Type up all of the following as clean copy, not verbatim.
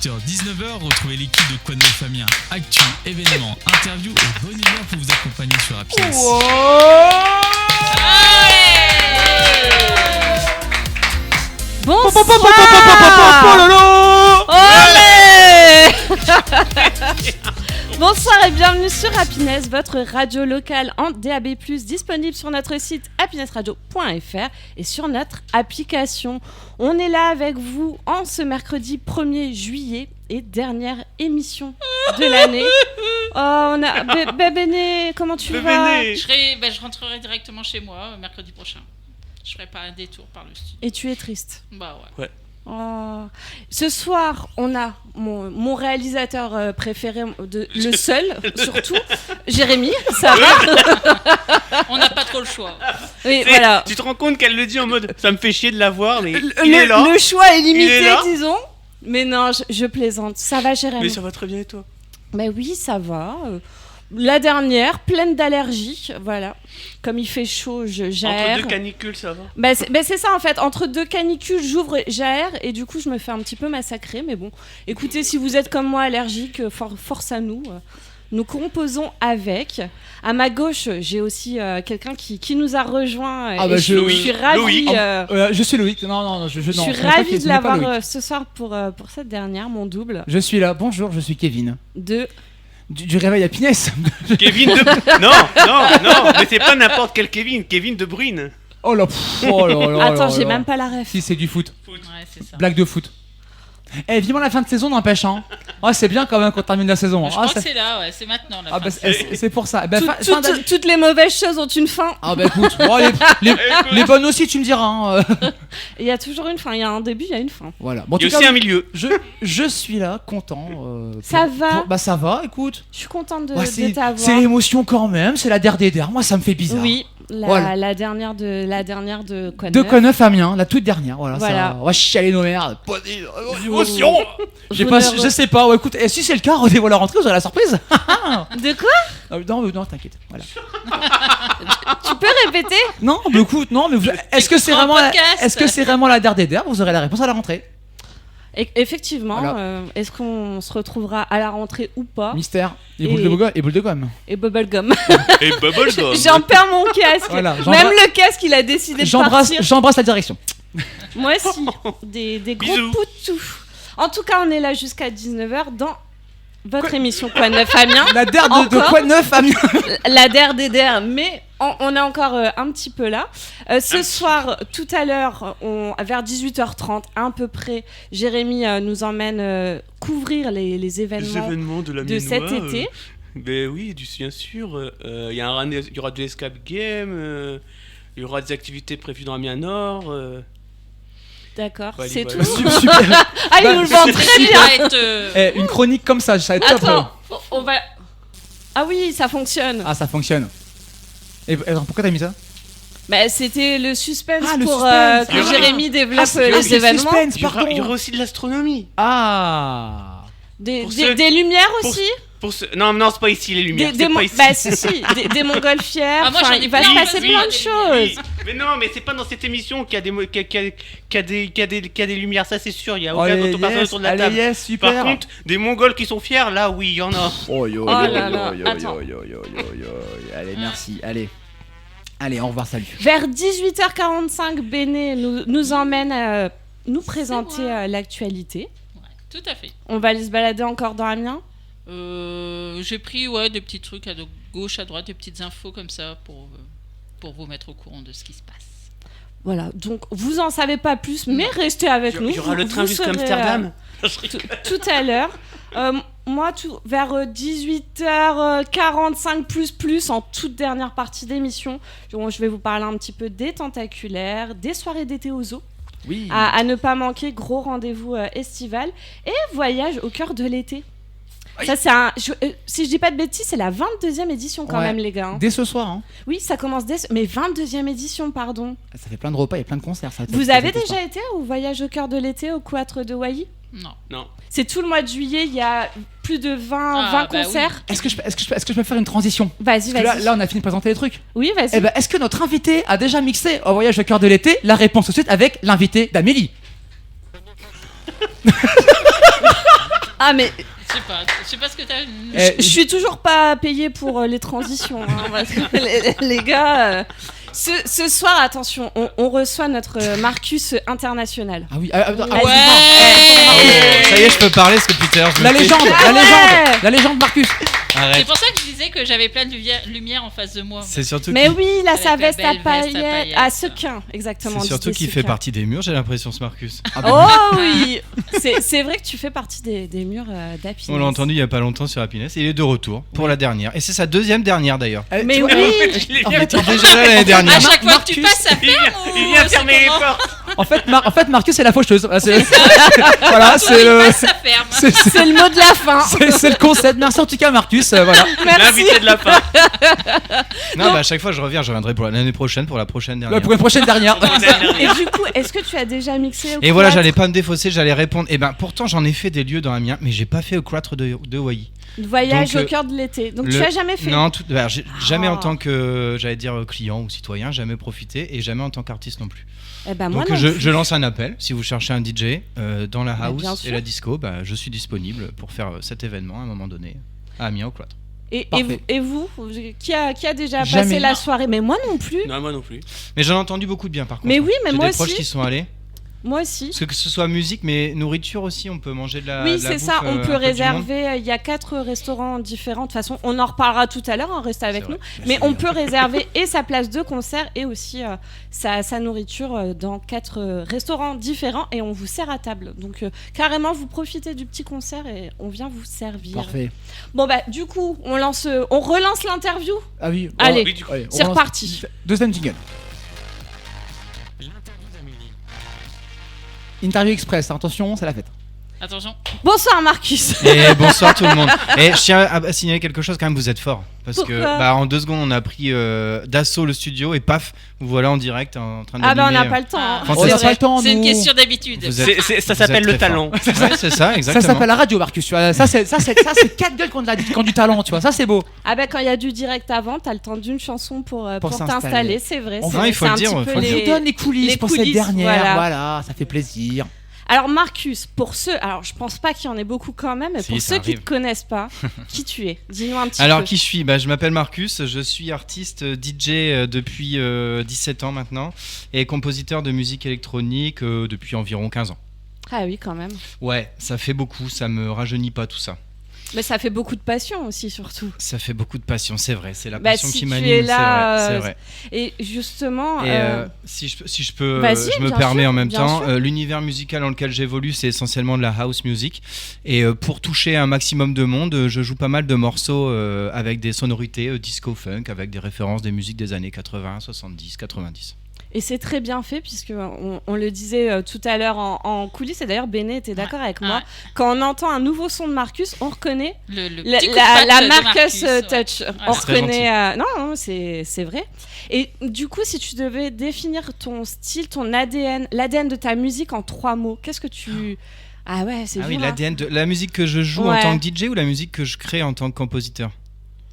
18h-19h, retrouvez l'équipe de Quoi de Neuf Amiens. Actu, événements, interviews et bonne humeur pour vous accompagner sur Happiness. Bonsoir. Bonsoir et bienvenue sur Happiness, votre radio locale en DAB+, disponible sur notre site happinessradio.fr et sur notre application. On est là avec vous en ce mercredi 1er juillet et dernière émission de l'année. Oh, on a... Béné, comment tu vas ? Je rentrerai directement chez moi mercredi prochain. Je ferai pas un détour par le studio. Et tu es triste ? Bah ouais. Oh. Ce soir, on a mon réalisateur préféré, le seul surtout, Jérémy, ça va ? On n'a pas trop le choix. Oui, voilà. Tu te rends compte qu'elle le dit en mode ça me fait chier de la voir, mais il est là. Le choix est limité, là. disons. Mais non, je plaisante. Ça va, Jérémy ? Mais ça va très bien et toi ? Mais oui, ça va. La dernière, pleine d'allergies, voilà. Comme il fait chaud, j'aère. Entre deux canicules, ça va ? C'est ça en fait, entre deux canicules, j'ouvre, j'aère et du coup je me fais un petit peu massacrer. Mais bon, écoutez, si vous êtes comme moi allergique, force à nous. Nous composons avec. À ma gauche, j'ai aussi quelqu'un qui nous a rejoint. Je suis ravie. Je suis Loïc. Je suis ravie de l'avoir ce soir pour cette dernière, mon double. Je suis là. Bonjour, je suis Kevin. Du réveil Happiness. Kevin de... Non, mais c'est pas n'importe quel Kevin De Bruyne. Oh là. Attends, j'ai même pas la ref. Si, c'est du foot. Ouais, c'est ça. Blague de foot. Vivement la fin de saison, n'empêche. Hein. Oh, c'est bien quand même qu'on termine la saison. Je crois que c'est là, ouais, c'est maintenant. C'est pour ça. Toutes les mauvaises choses ont une fin. Ah bah écoute, les bonnes aussi, tu me diras. Hein. Il y a toujours une fin. Il y a un début, il y a une fin. Voilà. Bon, il y a aussi un milieu. Je suis là, content. Ça va. Ça va, écoute. Je suis contente de t'avoir. C'est l'émotion quand même. C'est la der. Moi, ça me fait bizarre. Oui. La dernière de Quoi de Quoi Neuf Amiens, la toute dernière. Voilà. Ça, on va chialer nos merdes. Émotion. Je sais pas. Écoute, si c'est le cas, rendez-vous à la rentrée, vous aurez la surprise. De quoi ? Non, t'inquiète. Voilà. Tu peux répéter ? Non, mais écoute, est-ce que c'est vraiment la der? Vous aurez la réponse à la rentrée. Effectivement, voilà. Est-ce qu'on se retrouvera à la rentrée ou pas ? Mystère. Et boule de gomme. Et bubblegum. Et bubblegum. J'en perds mon casque. Voilà, même le casque, il a décidé de partir. J'embrasse la direction. Moi aussi. Des gros poutous. En tout cas, on est là jusqu'à 19h dans votre émission Quoi de Neuf Amiens. La der de Quoi de Neuf Amiens. La der, mais on est encore un petit peu là. Ce soir, tout à l'heure, vers 18h30 à peu près, Jérémy nous emmène couvrir les événements de cet été. Ben oui, bien sûr. Il y aura de l'escape game, il y aura des activités prévues dans Amiens Nord. D'accord, voilà, c'est voilà. tout. Super. Il nous le vend très bien. Une chronique comme ça va être top. Attends, on va... Ah oui, ça fonctionne. Ah, ça fonctionne. Et pourquoi t'as mis ça ? C'était le suspense le pour suspense. que Jérémy développe c'est les événements. Il y aura aussi de l'astronomie. Ah. Des lumières aussi. Non, c'est pas ici les lumières. Pas ici. Des montgolfières. Il va se passer plein de choses. Oui. Mais non, mais c'est pas dans cette émission qu'il y a des lumières, ça c'est sûr. Il y a aucun autre personne autour de la table. Yes, super. Par contre, des Mongols qui sont fiers, là, oui, il y en a. Attends. Allez, merci. Allez, au revoir, salut. Vers 18h45, Béné nous emmène nous présenter l'actualité. Ouais, tout à fait. On va aller se balader encore dans Amiens. J'ai pris des petits trucs à gauche, à droite, des petites infos comme ça pour vous mettre au courant de ce qui se passe. Voilà, donc vous en savez pas plus, mais restez avec nous. Il y aura le train jusqu'à Amsterdam. Tout à l'heure. Moi, vers 18h45 plus en toute dernière partie d'émission, je vais vous parler un petit peu des tentaculaires, des soirées d'été au zoo. Oui. À ne pas manquer, gros rendez-vous estival et voyage au cœur de l'été. Oui. Ça, si je dis pas de bêtises, c'est la 22e édition quand même, les gars. Hein. Dès ce soir. Hein. Oui, ça commence mais 22e édition, pardon. Ça fait plein de repas et plein de concerts. Vous avez déjà été au voyage au cœur de l'été au Cloître de Wai ? Non. C'est tout le mois de juillet, il y a plus de 20 concerts. Oui. Est-ce que je peux faire une transition ? Vas-y. Là, on a fini de présenter les trucs. Oui, vas-y. Est-ce que notre invité a déjà mixé au voyage au cœur de l'été ? La réponse tout de suite avec l'invité d'Amélie. Ah, mais Je sais pas ce que t'as. je suis toujours pas payée pour les transitions. Hein, parce que les gars, ce soir, attention, on reçoit notre Marcus international. Ah oui, Ouais. ça y est, je peux parler parce que Peter. La légende Marcus. C'est Arrête. pour ça que je disais que j'avais plein de lumière en face de moi. C'est surtout Mais oui, là, Avec sa la veste à belle veste à paillettes. paillettes. À Sequin, exactement. c'est surtout qu'il fait partie des murs, j'ai l'impression, ce Marcus. Oh oui, c'est vrai que tu fais partie des murs d'Happiness. On l'a entendu il y a pas longtemps sur Happiness et il est de retour pour la dernière. Et c'est sa deuxième dernière d'ailleurs. Mais oui, En fait, il est déjà là l'année dernière. À chaque fois que tu passes, ça ferme ou Il vient c'est fermer les comment portes. En fait, Marcus c'est la faucheuse. Voilà, voilà, Quand il passe, ça ferme. c'est le mot de la fin. c'est le concept. Merci en tout cas, Marcus. Voilà. Merci. L'invité de la fin. Non, bah à chaque fois je reviendrai pour l'année prochaine pour la prochaine dernière. Pour une prochaine dernière. Et du coup, est-ce que tu as déjà mixé au Et voilà, cloître j'allais pas me défausser, j'allais répondre. Et ben pourtant j'en ai fait des lieux dans la mienne, mais j'ai pas fait au cloître de Wai. Voyage Donc, au cœur de l'été. Donc le- tu as jamais fait. Non, j'ai jamais Ah. en tant que, j'allais dire, client ou citoyen, jamais profité et jamais en tant qu'artiste non plus. Eh ben moi Donc non. je lance un appel, si vous cherchez un DJ dans la Bah, bien house sûr. et la disco, bah, je suis disponible pour faire cet événement à un moment donné à Amiens au cloître. Et vous, qui a déjà Jamais. passé la soirée? Mais moi non plus. Non, moi non plus. Mais j'en ai entendu beaucoup de bien par contre. Mais oui, mais J'ai moi des proches aussi. qui sont allés. Moi aussi. Parce que ce soit musique, mais nourriture aussi, on peut manger de la Oui, de la c'est ça. bouffe, On un peut peu du monde. réserver. Il y a 4 restaurants différents. De toute façon, on en reparlera tout à l'heure. Hein, restez avec C'est nous. vrai. Mais on peut réserver et sa place de concert et aussi sa nourriture dans 4 restaurants différents et on vous sert à table. Donc carrément, vous profitez du petit concert et on vient vous servir. Parfait. Bon bah du coup, on relance l'interview. Ah oui. Allez, Oui, du coup. c'est reparti. Deuxième jingle. Interview express, attention, c'est la fête. Attention. Bonsoir Marcus. Et bonsoir tout le monde. Et je tiens à signaler quelque chose, quand même, vous êtes fort. Parce que Pourquoi en 2 secondes, on a pris d'assaut le studio et paf, vous voilà en direct en train de Ah bah on n'a d'animer. pas le temps. hein. Ah, On n'a pas le temps. C'est une question d'habitude. Vous êtes- Ça vous s'appelle êtes le très talent. Ouais, c'est ça, exactement. Ça s'appelle la radio, Marcus. Tu vois. Ça, c'est 4 gueules qui ont du talent, tu vois. Ça, c'est beau. Ah bah quand il y a du direct avant, t'as le temps d'une chanson pour s'installer. t'installer, c'est vrai. Enfin, c'est vrai, il faut c'est le un dire, petit faut peu le On dire. vous donne les coulisses les pour cette coulisses, dernière. voilà. Ça fait plaisir. Alors Marcus, pour ceux, alors je pense pas qu'il y en ait beaucoup quand même, mais Si, pour ça ceux qui arrive. te connaissent pas, qui tu es? Dis-nous un petit Alors, peu. qui je suis ? Je m'appelle Marcus, je suis artiste DJ depuis 17 ans maintenant et compositeur de musique électronique depuis environ 15 ans. Ah oui, quand même. Ouais, ça fait beaucoup, ça me rajeunit pas tout ça. Mais ça fait beaucoup de passion aussi, surtout. Ça fait beaucoup de passion, c'est vrai, c'est la Bah, passion si qui tu m'anime, es c'est là, vrai, c'est vrai. Et justement, Et si je peux, Vas-y, je me bien permets sûr, en même bien temps, sûr. l'univers musical dans lequel j'évolue, c'est essentiellement de la house music. Et pour toucher un maximum de monde, je joue pas mal de morceaux avec des sonorités disco funk, avec des références des musiques des années 80, 70, 90. et c'est très bien fait, puisque on le disait tout à l'heure en coulisses, et d'ailleurs Béné était d'accord avec moi, quand on entend un nouveau son de Marcus, on reconnaît Le la, petit coup de patte la de Marcus ouais. Touch. On c'est très reconnaît. Non, c'est vrai. Et du coup, si tu devais définir ton style, ton ADN, l'ADN de ta musique en 3 mots, qu'est-ce que tu. Ah ouais, c'est Ah oui, dur, hein. l'ADN de la musique que je joue Ouais. en tant que DJ ou la musique que je crée en tant que compositeur ?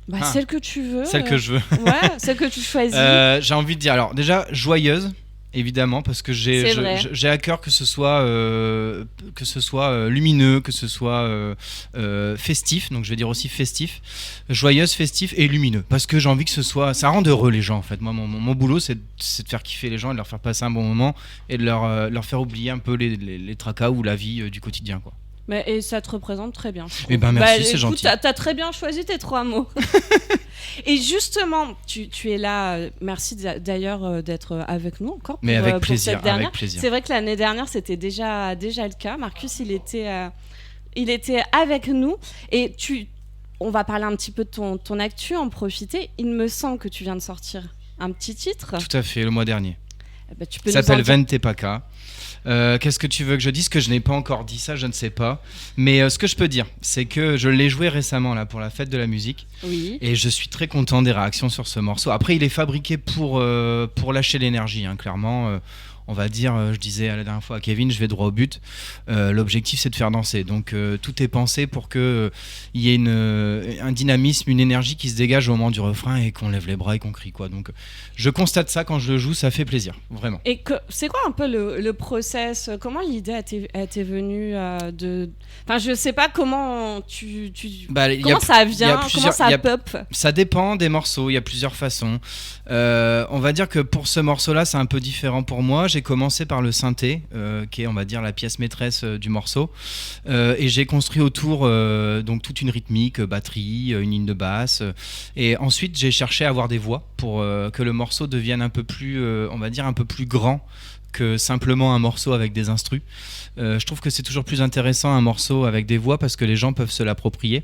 Bah, Ah. celle que tu veux. Celle que je veux. Ouais, celle que tu choisis. J'ai envie de dire, alors déjà, joyeuse. Évidemment, parce que C'est vrai. j'ai à cœur que ce soit lumineux, que ce soit festif, donc je vais dire aussi festif, joyeuse, festif et lumineux, parce que j'ai envie que ça rende heureux les gens en fait. Moi, mon boulot, c'est de faire kiffer les gens, et de leur faire passer un bon moment et de leur faire oublier un peu les tracas ou la vie du quotidien, quoi. Et ça te représente très bien. je Eh ben, trouve. merci, c'est écoute, gentil. T'as très bien choisi tes 3 mots. Et justement, tu es là. Merci d'ailleurs d'être avec nous encore. Mais pour, avec pour plaisir, cette dernière. avec plaisir. C'est vrai que l'année dernière, c'était déjà le cas. Marcus, il était avec nous. Et on va parler un petit peu de ton actu, en profiter. Il me semble que tu viens de sortir un petit titre. Tout à fait, le mois dernier. Eh ben, tu peux Ça nous en s'appelle dire- Vente Paka. Qu'est-ce que tu veux que je dise? Que je n'ai pas encore dit ça, je ne sais pas. Mais ce que je peux dire, c'est que je l'ai joué récemment là, pour la fête de la musique. Oui. Et je suis très content des réactions sur ce morceau. Après, il est fabriqué pour lâcher l'énergie, hein, clairement. on va dire, je disais à la dernière fois à Kevin, je vais droit au but. L'objectif, c'est de faire danser. Donc tout est pensé pour qu'il y ait un dynamisme, une énergie qui se dégage au moment du refrain et qu'on lève les bras et qu'on crie, quoi. Donc je constate ça quand je le joue, ça fait plaisir, vraiment. Et c'est quoi un peu le process? Comment l'idée t'est venue Enfin, je sais pas comment comment ça vient, comment ça pop. Ça dépend des morceaux, il y a plusieurs façons. On va dire que pour ce morceau-là, c'est un peu différent pour moi. J'ai commencé par le synthé, qui est, on va dire, la pièce maîtresse du morceau. Et j'ai construit autour donc toute une rythmique, batterie, une ligne de basse. Et ensuite, j'ai cherché à avoir des voix pour que le morceau devienne un peu plus, on va dire, un peu plus grand que simplement un morceau avec des instrus. Je trouve que c'est toujours plus intéressant un morceau avec des voix parce que les gens peuvent se l'approprier.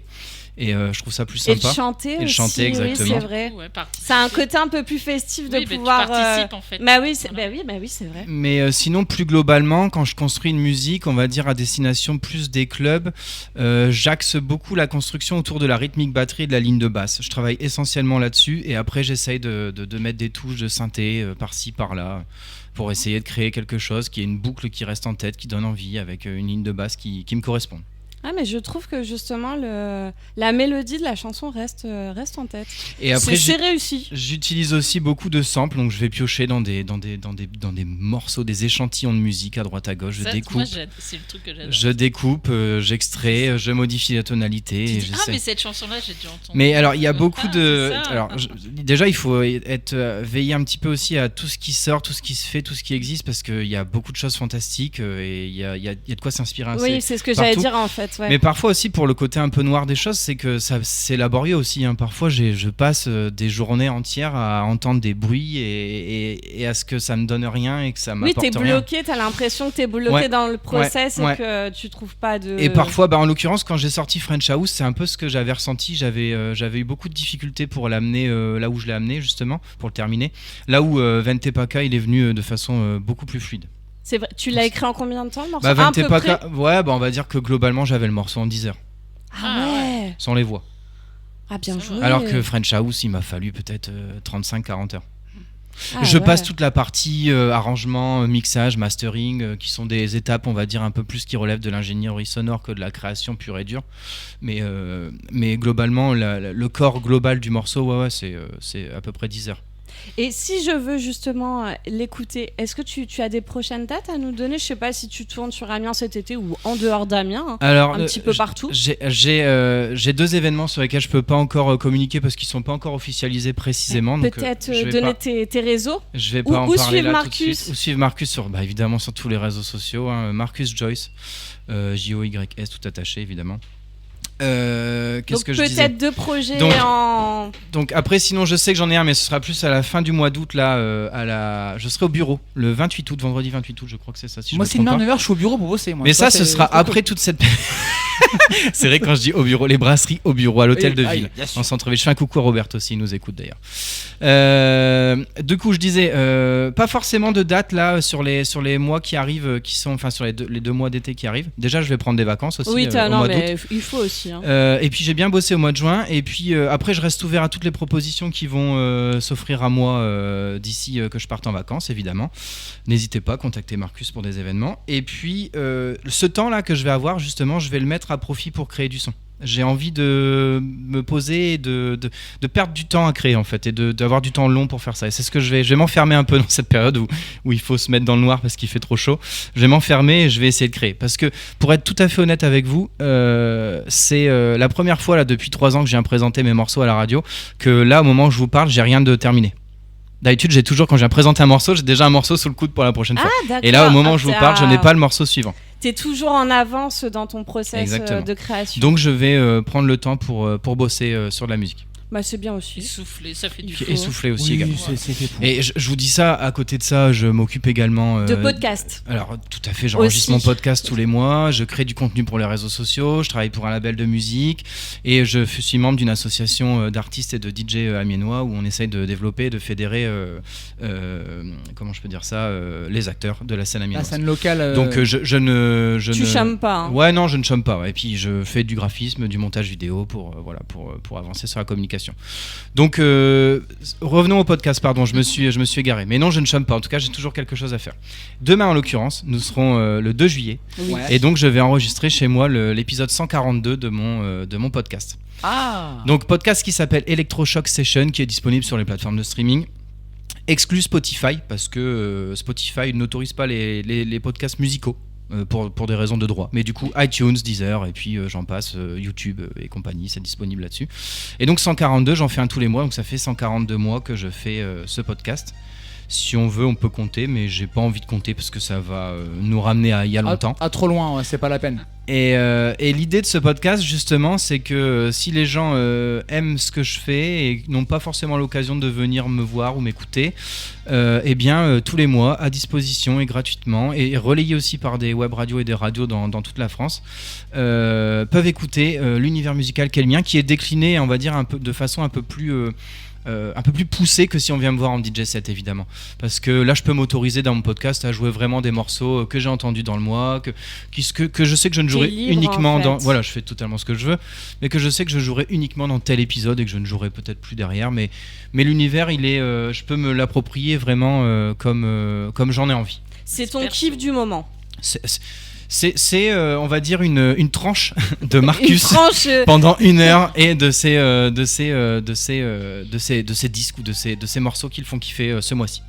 Et je trouve ça plus sympa. Et de chanter aussi, chanter, exactement. oui, c'est vrai. Ouais, ça a un côté un peu plus festif de pouvoir... tu participes, en fait. Bah oui, c'est vrai. Mais sinon, plus globalement, quand je construis une musique, on va dire à destination plus des clubs, j'axe beaucoup la construction autour de la rythmique batterie et de la ligne de basse. Je travaille essentiellement là-dessus et après, j'essaye de mettre des touches de synthé par-ci, par-là, pour essayer de créer quelque chose qui est une boucle qui reste en tête, qui donne envie, avec une ligne de basse qui me correspond. Ah, mais je trouve que justement la mélodie de la chanson reste en tête. Et après, c'est réussi. J'utilise aussi beaucoup de samples, donc je vais piocher dans des morceaux, des échantillons de musique à droite à gauche. Je découpe. Moi, c'est le truc que j'adore. Je découpe, j'extrais, je modifie la tonalité. Et mais cette chanson-là, j'ai déjà entendu. Mais alors, il y a beaucoup de. Ça. Alors, déjà, il faut veiller un petit peu aussi à tout ce qui sort, tout ce qui se fait, tout ce qui existe, parce qu'il y a beaucoup de choses fantastiques et il y a de quoi s'inspirer. Oui, c'est ce que j'allais dire en fait. Ouais. Mais parfois aussi, pour le côté un peu noir des choses, c'est que c'est laborieux aussi. Hein. Parfois, je passe des journées entières à entendre des bruits et à ce que ça me donne rien et que ça m'apporte rien. Oui, t'es bloqué, t'as l'impression que t'es bloqué dans le process et que tu trouves pas de... Et parfois, en l'occurrence, quand j'ai sorti French House, c'est un peu ce que j'avais ressenti. J'avais eu beaucoup de difficultés pour l'amener là où je l'ai amené, justement, pour le terminer. Là où Vente Paca, il est venu de façon beaucoup plus fluide. C'est vrai. Tu l'as écrit en combien de temps, le morceau? Vente Paca, on va dire que globalement, j'avais le morceau en 10 heures. Ah ouais. Sans les voix. Ah, bien joué. Alors que French House, il m'a fallu peut-être 35-40 heures. Je passe toute la partie arrangement, mixage, mastering, qui sont des étapes, on va dire, un peu plus qui relèvent de l'ingénierie sonore que de la création pure et dure. Mais globalement, le corps global du morceau, c'est à peu près 10 heures. Et si je veux justement l'écouter, est-ce que tu as des prochaines dates à nous donner? Je sais pas si tu tournes sur Amiens cet été ou en dehors d'Amiens, alors, un petit peu partout. J'ai 2 événements sur lesquels je peux pas encore communiquer parce qu'ils sont pas encore officialisés précisément. Peut-être donner tes réseaux. Je vais pas en parler là Marcus. tout de suite. Ou suivre Marcus évidemment sur tous les réseaux sociaux. Hein, Marcus Joyce, Joys tout attaché évidemment. Qu'est-ce que je disais ? Peut-être 2 projets Donc après, sinon je sais que j'en ai un, mais ce sera plus à la fin du mois d'août là. Je serai au bureau le 28 août, vendredi 28 août, je crois que c'est ça. Si moi, je c'est 9h, je suis au bureau pour bosser. Moi. Mais ça, ce sera après toute cette. C'est vrai quand je dis au bureau, les brasseries au bureau, à l'hôtel de ville, en centre-ville. Je fais un coucou à Robert aussi, il nous écoute d'ailleurs. Du coup, je disais, pas forcément de date là sur les mois qui arrivent, qui sont, enfin sur les 2 mois d'été qui arrivent. Déjà, je vais prendre des vacances aussi. Oui, au mois mais d'août. il faut aussi. Hein. Et puis j'ai bien bossé au mois de juin. Et puis après, je reste ouvert à toutes les propositions qui vont s'offrir à moi d'ici que je parte en vacances, évidemment. N'hésitez pas à contacter Marcus pour des événements. Et puis, ce temps-là que je vais avoir, justement, je vais le mettre à profit pour créer du son. J'ai envie de me poser et de perdre du temps à créer, en fait, et d'avoir du temps long pour faire ça. Et c'est ce que je vais m'enfermer un peu dans cette période où il faut se mettre dans le noir parce qu'il fait trop chaud. Je vais m'enfermer et je vais essayer de créer. Parce que, pour être tout à fait honnête avec vous, c'est la première fois là, depuis 3 ans que je viens présenter mes morceaux à la radio, que là, au moment où je vous parle, j'ai rien de terminé. D'habitude, j'ai toujours, quand je viens présenter un morceau, j'ai déjà un morceau sous le coude pour la prochaine fois. Et là, au moment où je vous parle, je n'ai pas le morceau suivant. T'es toujours en avance dans ton process de création. Donc je vais prendre le temps pour bosser sur de la musique. Bah c'est bien aussi. Essouffler, ça fait du bien. Essouffler aussi oui, également. C'est fait pour. Et je vous dis ça, à côté de ça, je m'occupe également de podcast. Alors tout à fait, j'enregistre mon podcast tous les mois, je crée du contenu pour les réseaux sociaux, je travaille pour un label de musique et je suis membre d'une association d'artistes et de DJ amiénois où on essaye de développer, de fédérer, comment je peux dire ça, les acteurs de la scène amiénoise. La scène locale. Donc tu chômes pas. Hein. Ouais, non, je ne chôme pas. Ouais. Et puis je fais du graphisme, du montage vidéo pour avancer sur la communication l'application. Donc, revenons au podcast, pardon, je me suis égaré. Mais non, je ne chôme pas, en tout cas, j'ai toujours quelque chose à faire. Demain, en l'occurrence, nous serons le 2 juillet. Ouais. Et donc, je vais enregistrer chez moi l'épisode 142 de mon podcast. Ah. Donc, podcast qui s'appelle Electroshock Session, qui est disponible sur les plateformes de streaming. Exclu Spotify, parce que Spotify n'autorise pas les podcasts musicaux pour des raisons de droit. Mais du coup, iTunes, Deezer, et puis j'en passe, YouTube et compagnie, c'est disponible là-dessus. Et donc 142, j'en fais un tous les mois, donc ça fait 142 mois que je fais ce podcast. Si on veut, on peut compter, mais j'ai pas envie de compter parce que ça va nous ramener à il y a longtemps. Trop loin, ouais, c'est pas la peine. Et l'idée de ce podcast, justement, c'est que si les gens aiment ce que je fais et n'ont pas forcément l'occasion de venir me voir ou m'écouter, eh bien, tous les mois, à disposition et gratuitement, et relayés aussi par des web radios et des radios dans toute la France, peuvent écouter l'univers musical qu'est le mien, qui est décliné, on va dire, de façon un peu plus poussé que si on vient me voir en DJ set, évidemment, parce que là je peux m'autoriser dans mon podcast à jouer vraiment des morceaux que j'ai entendus dans le mois, que je sais que je ne jouerai uniquement en fait. voilà, je fais totalement ce que je veux, mais que je sais que je jouerai uniquement dans tel épisode et que je ne jouerai peut-être plus derrière, mais l'univers il est je peux me l'approprier vraiment comme j'en ai envie. C'est ton kiff du moment. C'est on va dire une tranche de Marcus Une tranche, pendant 1 heure et de ces disques ou de ces morceaux qui le font kiffer ce mois-ci.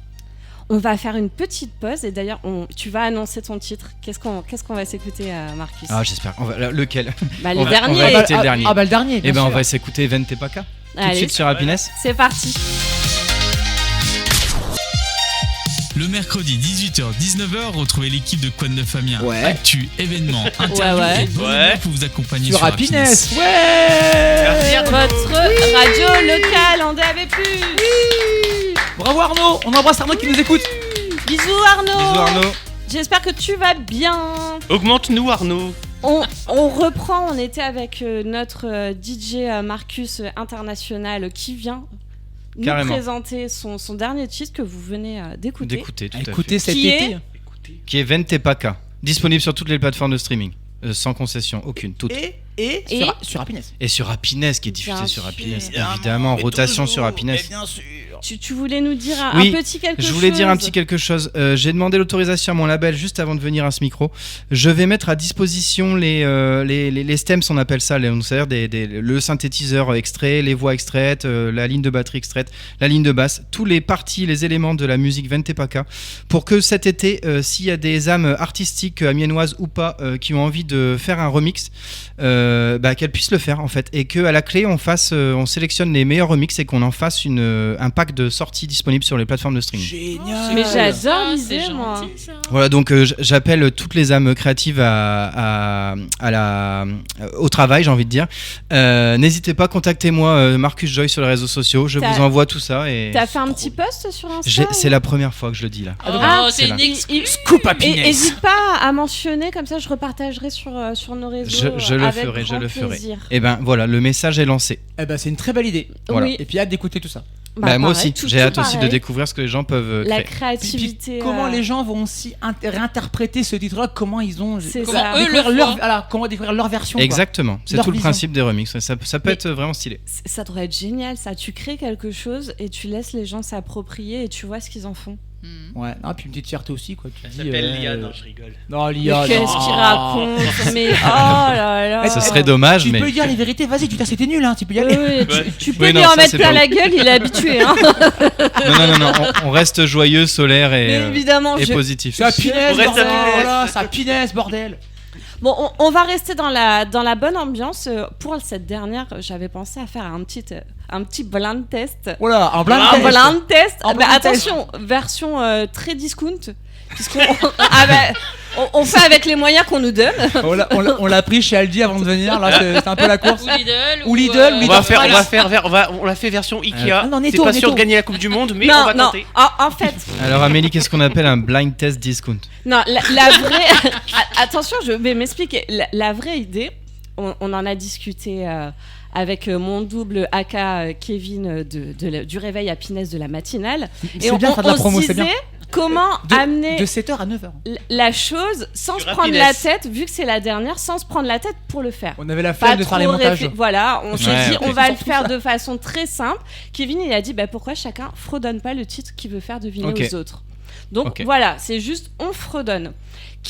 On va faire une petite pause et d'ailleurs tu vas annoncer ton titre. Qu'est-ce qu'on va s'écouter, Marcus? Ah, j'espère. Lequel? Bah, on le va dernier. écouter le dernier. Le dernier. Et ben on va s'écouter Vente Paca tout de suite sur Happiness. C'est parti. Le mercredi 18h-19h, retrouvez l'équipe de Quoi de Neuf Amiens. Ouais. Actu, événements, interviews ouais. et bonne humeur pour vous accompagner Sur sur Happiness. Ouais. Votre radio locale en DAB+. Bravo Arnaud, on embrasse Arnaud qui nous écoute. Bisous Arnaud. Bisous Arnaud. J'espère que tu vas bien. Augmente-nous, Arnaud. On reprend, on était avec notre DJ Marcus international qui vient nous Carrément. présenter son dernier titre que vous venez d'écouter. D'écouter, tout à Écoutez fait. cet Qui été. est Qui est Vente Paca, disponible sur toutes les plateformes de streaming, sans concession aucune, toutes. Et Et- sur Happiness. Et sur Happiness, qui est diffusé Bien sur sûr. Happiness, évidemment, rotation sur Happiness. Bien sûr. Tu voulais nous dire un Oui, petit quelque chose. Je voulais dire un petit quelque chose. J'ai demandé l'autorisation à mon label juste avant de venir à ce micro. Je vais mettre à disposition les stems, on appelle ça, c'est-à-dire le synthétiseur extrait, les voix extraites, la ligne de batterie extraite, la ligne de basse, tous les parties, les éléments de la musique Vente Paca, pour que cet été, s'il y a des âmes artistiques amiénoises ou pas qui ont envie de faire un remix, qu'elles puissent le faire en fait, et qu'à la clé on sélectionne les meilleurs remix et qu'on en fasse un pack de sorties disponibles sur les plateformes de streaming. Génial. Mais j'adore Ah, l'idée, c'est moi. gentil, ça. Voilà, donc j'appelle toutes les âmes créatives au travail, j'ai envie de dire. N'hésitez pas, contactez-moi Marcus Joy sur les réseaux sociaux, je T'as- vous envoie tout ça. Et T'as fait un petit post sur Insta c'est la première fois que je le dis là. Ah, c'est c'est une là. excuse. Scoop Et Happiness. n'hésite pas à mentionner, comme ça je repartagerai sur nos réseaux. Je le avec ferai, je grand le ferai. plaisir. Et ben voilà, le message est lancé. Eh ben c'est une très belle idée. Voilà. Oui. Et puis hâte d'écouter tout ça. Moi pareil, aussi, tout j'ai hâte aussi de pareil. découvrir ce que les gens peuvent La créer. Puis créativité. comment les gens vont aussi réinterpréter ce titre-là, comment ils ont C'est comment ça. Eux découvrir le leur, voient. voilà, comment découvrir leur version. quoi. Exactement, c'est Leur tout le vision. principe des remixes. Ça peut Mais- être vraiment stylé. Ça devrait être génial, ça. Tu crées quelque chose et tu laisses les gens s'approprier et tu vois ce qu'ils en font. Ouais, non, puis une petite fierté aussi quoi. Tu Elle dis, s'appelle Lia, non, je rigole. Non, Mais Lia. qu'est-ce non. qu'il raconte? Mais oh là là. Ce serait dommage, Tu mais. peux dire les vérités, vas-y, tu t'as c'était nul hein, tu peux y Oui, aller. oui, Ouais. tu peux Oui, lui non, en ça, mettre c'est plein pas la gueule, il est habitué. Hein. Non, on reste joyeux, solaire Mais et évidemment, positif. C'est Happiness, On reste bordel, Happiness. voilà, c'est Happiness, bordel. Bon, on va rester dans la bonne ambiance. Pour cette dernière, j'avais pensé à faire un petit blind test. Voilà, un blind Un test. blind test. En Bah, blind test. attention, version très discount. Puisqu'on on fait avec les moyens qu'on nous donne. On l'a pris chez Aldi avant de venir, là c'est un peu la course. Ou Lidl. Ou Lidl, On Lidl. l'a fait version Ikea. non, C'est Netto, pas sûr Netto. de gagner la Coupe du Monde, mais on non, va non. tenter. En fait, Alors Amélie, qu'est-ce qu'on appelle un blind test discount? non, la vraie. Attention, je vais m'expliquer. La vraie idée, on en a discuté avec mon double aka Kevin du réveil Happiness de la matinale. C'est bien de faire de la promo, se c'est bien. disait, comment amener de 7h à 9h. la chose sans Sur se prendre Happiness. la tête, vu que c'est la dernière, sans se prendre la tête pour le faire. On avait la Pas flemme de faire les trop montages. Voilà, on s'est Ouais, dit ok. on va le Surtout faire ça. de façon très simple. Kevin il a dit pourquoi chacun fredonne pas le titre qu'il veut faire deviner Ok. aux autres. Donc Ok. voilà, c'est juste on fredonne.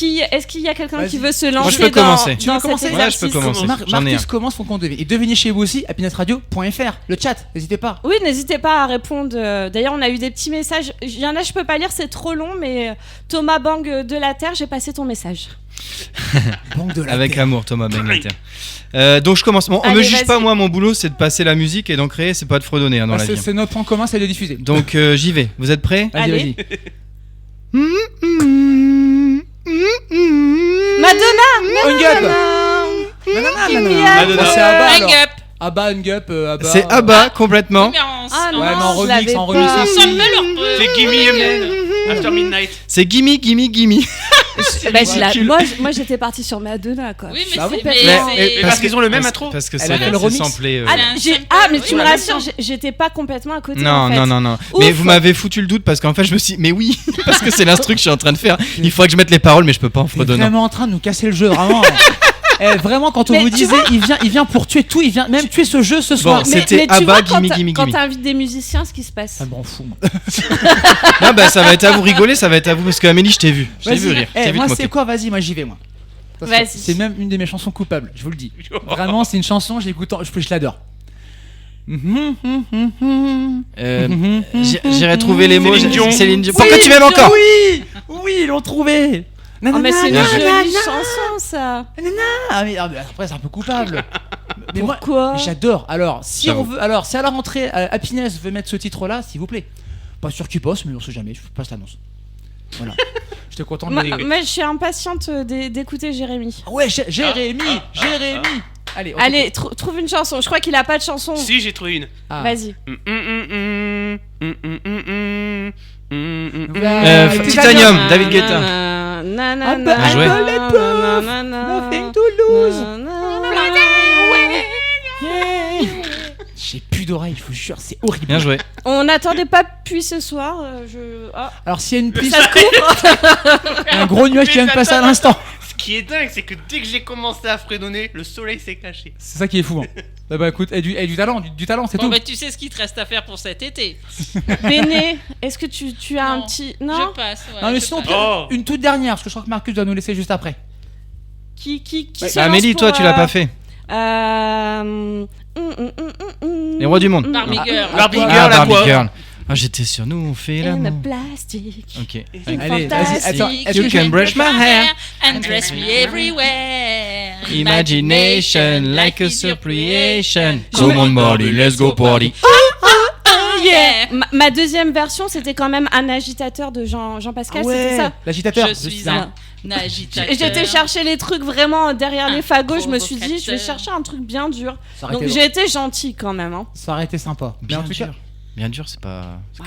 Est-ce qu'il y a quelqu'un qui Vas-y. veut se Moi, lancer je peux dans, commencer. Tu veux dans commencer cet Ouais, je peux exercice commencer. J'en ai Marcus un. commence, faut qu'on devine. Et devinez chez vous aussi, happinessradio.fr, le chat, n'hésitez pas. Oui, n'hésitez pas à répondre. D'ailleurs, on a eu des petits messages. Il y en a, je peux pas lire, c'est trop long, mais Thomas Bang de la Terre, j'ai passé ton message. Banque de la Avec terre. amour, Thomas Benglater. Donc je commence. Bon, on Allez, me juge vas-y. pas, moi, mon boulot, c'est de passer la musique et d'en créer, c'est pas de fredonner dans Ah, la c'est vie. c'est notre point commun, c'est de diffuser. Donc j'y vais. Vous êtes prêts? Vas-y, Allez. vas-y. Madonna. Hung Up. Madonna. C'est Abba Hang alors. up. Abba, Hung Up, Abba. C'est Abba complètement. Mais en- Ah en- non, Ouais, mais en je remix, l'avais en pas. remix On aussi. s'en met leur C'est Gimme Amen. After Midnight. C'est Gimme, Gimme, Gimme. Moi, j'étais partie sur Madonna, quoi. Oui, mais Bah oui, c'est. peut-être. Mais parce qu'ils ont le même intro. Parce que Elle c'est a fait le remix. samplé. Ah, C'est un sample. mais Oui, tu me en même rassures, temps. j'étais pas complètement à côté. Non, en fait. non. Ouf. Mais vous m'avez foutu le doute parce qu'en fait, je me suis dit, mais oui, parce que c'est l'instru que je suis en train de faire. Il faudrait que je mette les paroles, mais je peux pas en T'es fredonnant. vraiment en train de nous casser le jeu, vraiment. Vraiment, quand on Mais vous tu disait, il vient pour tuer tout, il vient même tuer ce jeu ce Bon, soir. c'est- C'était tu Abba, vois, Gimme, Gimme, quand Gimme. t'invites des musiciens, ce qui se passe. Ça m'en fout. moi. Non, bah ça va être à vous rigoler, ça va être à vous parce que Amélie, je t'ai vu. Je t'ai vu Vas-y. rire. Je t'ai vu Moi, te c'est moquer. quoi? Vas-y, moi j'y vais, moi. Parce que Vas-y. C'est même une de mes chansons coupables, je vous le dis. Vraiment, c'est une chanson, je l'écoute, je l'adore. J'irai trouver les mots. Céline Dion. Céline Dion. Oui, Pourquoi tu m'aimes encore? Oui, ils l'ont trouvé. Oh, mais c'est une Bien joué. jolie chanson, ça. Ah, mais après, c'est un peu coupable. Mais moi, Pourquoi j'adore. Alors, si J'avoue. on veut, alors, si à la rentrée, Happiness veut mettre ce titre-là, s'il vous plaît. Pas sûr qu'il poste, mais on sait jamais. Je passe l'annonce. Voilà. J'étais content de Moi, le moi, je suis impatiente d'écouter Jérémy. Ouais, Jérémy. Allez, on Allez, trouve une chanson. Je crois qu'il a pas de chanson. Si, j'ai trouvé une. Ah. Vas-y. Titanium, David Guetta. Bien joué. Nothing to lose. J'ai plus d'oreilles, je vous jure, c'est horrible. Bien joué. On n'attendait pas pluie ce soir. Alors, s'il y a une pluie, Ça se couvre. il y a un gros nuage qui vient de passer à l'instant. Ce qui est dingue, c'est que dès que j'ai commencé à fredonner, le soleil s'est caché. C'est ça qui est fou. Hein. Bah écoute, et du talent, du talent, c'est Bon, tout. bah, tu sais ce qu'il te reste à faire pour cet été. Béné, est-ce que tu as un Non. petit. Je Non passe. Ouais, Non, mais je sinon, passe. Oh. une toute dernière, parce que je crois que Marcus doit nous laisser juste après. Qui se Bah, lance Amélie, pour, toi, tu l'as pas fait. Les rois du monde. Barbie Girl. Barbie Ah, Girl, la Barbie quoi Girl. Ah, j'étais sûr, nous on fait In l'amour. a plastic. Ok. Allez, vas-y, fantastique. attends. Est-ce You que can j'ai- brush my hair. And dress me everywhere. Imagination like a surprisation. Je Come me- on, Marty, let's go party. Oh yeah. Ma deuxième version, c'était quand même un agitateur de Jean-Pascal, Ah ouais, c'était ça. l'agitateur. Je suis un- un agitateur. Et j'étais chercher les trucs vraiment derrière Un les fagots. Je me suis dit, je vais provocateur. chercher un truc bien dur. Ça aurait Donc été- j'ai été gentille quand même. Hein. Ça aurait été sympa. Mais Bien en tout cas, dur. Bien dur, c'est pas. Ah,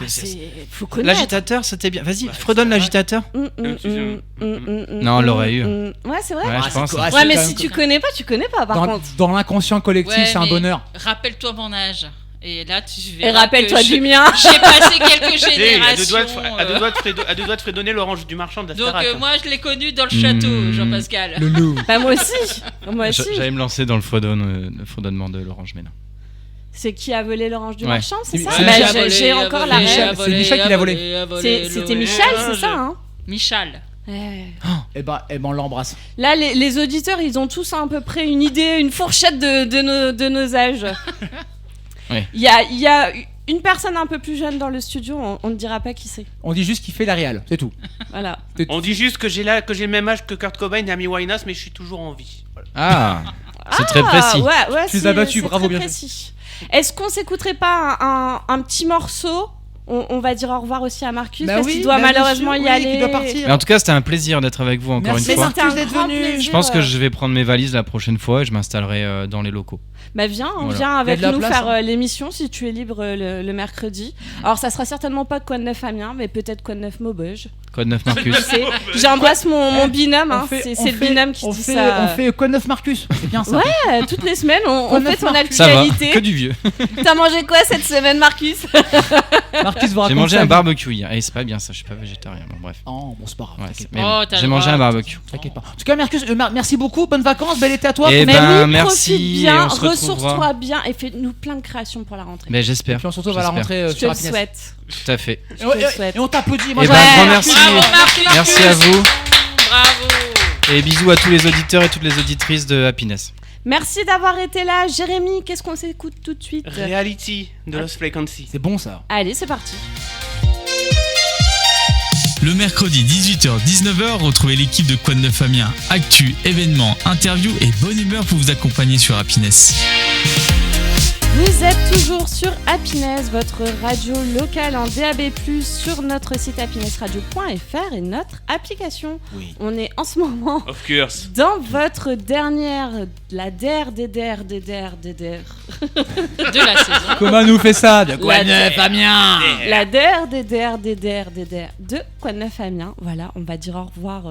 faut connaître. L'agitateur, c'était bien. Vas-y, fredonne l'agitateur. Non, on l'aurait eu. Ouais, c'est vrai. Ouais, Ah, je c'est pense. quoi, Ouais, c'est mais quand si même- tu connais pas, tu connais pas par dans, contre. dans l'inconscient collectif, Ouais, c'est un mais bonheur. Rappelle-toi mon âge. Et là, tu Et verras. rappelle-toi que du je- mien. J'ai passé quelques À deux générations. doigts de à deux doigts de fredonner l'orange du marchand de la Donc Starac. moi, je l'ai connu dans le château, Hmm. Jean-Pascal. Le loup. Bah moi aussi. Moi aussi. J'allais me lancer dans le fredonnement de l'orange, mais non. C'est qui a volé l'orange du Ouais. marchand, c'est ça C'est Bah, Michel. j'ai encore la Michel. rêve. C'est Michel qui l'a volé. C'était Michel, c'est ça hein Michel. Ouais. Eh ben, on l'embrasse. Là, les auditeurs, ils ont tous à peu près une idée, une fourchette de nos âges. Ouais. Il y a une personne un peu plus jeune dans le studio, on ne dira pas qui c'est. On dit juste qu'il fait la réal, c'est tout. Voilà. On dit juste que j'ai le même âge que Kurt Cobain et Amy Winehouse, mais je suis toujours en vie. Ah, c'est très précis. Ouais, Tu les c'est- as battus, c'est bravo, très bien précis. Est-ce qu'on s'écouterait pas un petit morceau on va dire au revoir aussi à Marcus parce qu'il doit malheureusement y aller. Il doit partir. Mais en tout cas, c'était un plaisir d'être avec vous encore Merci, une fois. Marcus, C'était un d'être grand venu. plaisir. Je pense que je vais prendre mes valises la prochaine fois et je m'installerai dans les locaux. Bah viens, Voilà. viens avec Il y a de la nous place, faire hein. l'émission si tu es libre le mercredi. Alors ça sera certainement pas Quoi de neuf Amiens, mais peut-être Quoi de neuf Maubeuge. Code 9 Marcus. J'embrasse mon binôme, On hein. fait- c'est le binôme qui dit fait, ça. On fait quoi de neuf, Marcus? C'est bien ça. Ouais, toutes les semaines on Quoi de fait neuf, ton Marcus Ça va, actualité. que du vieux. T'as mangé quoi cette semaine, Marcus? Marcus vous raconte J'ai mangé sa un vie. barbecue hier. Et c'est pas bien ça, je suis pas végétarien. Bon, bref. Oh, bon, c'est pas grave. Ouais, t'inquiète mais Oh, bon, t'as j'ai le mangé droit. un barbecue. T'inquiète pas. En tout cas, Marcus, merci beaucoup. Bonnes vacances. Bel été à toi. Et Mais ben, oui, merci, profite et bien, on se retrouvera. ressource-toi bien et fais-nous plein de créations pour la rentrée. Mais Et j'espère. puis on se retrouve à la J'espère. rentrée Je te sur le Happiness. souhaite. Tout à fait. Et on- Je te le souhaite. Et on t'applaudit. Et Moi, ben, je- un grand merci. Bravo, Marcus. Merci à vous. Bravo. Et bisous à tous les auditeurs et toutes les auditrices de Happiness. Merci d'avoir été là. Jérémy, qu'est-ce qu'on s'écoute tout de suite? Reality de Lost Frequency. C'est bon ça. Allez, c'est parti. Le mercredi 18h-19h, retrouvez l'équipe de Quoi de Neuf Amiens. Actu, événements, interviews et bonne humeur pour vous accompagner sur Happiness. Vous êtes toujours sur Happiness, votre radio locale en DAB+, sur notre site happinessradio.fr et notre application. Oui. On est en ce moment Of course. dans votre dernière, la DER. De la saison. Comment nous fait ça de quoi La- neuf, Amiens? La DER de Quoi de Neuf Amiens. Voilà, on va dire au revoir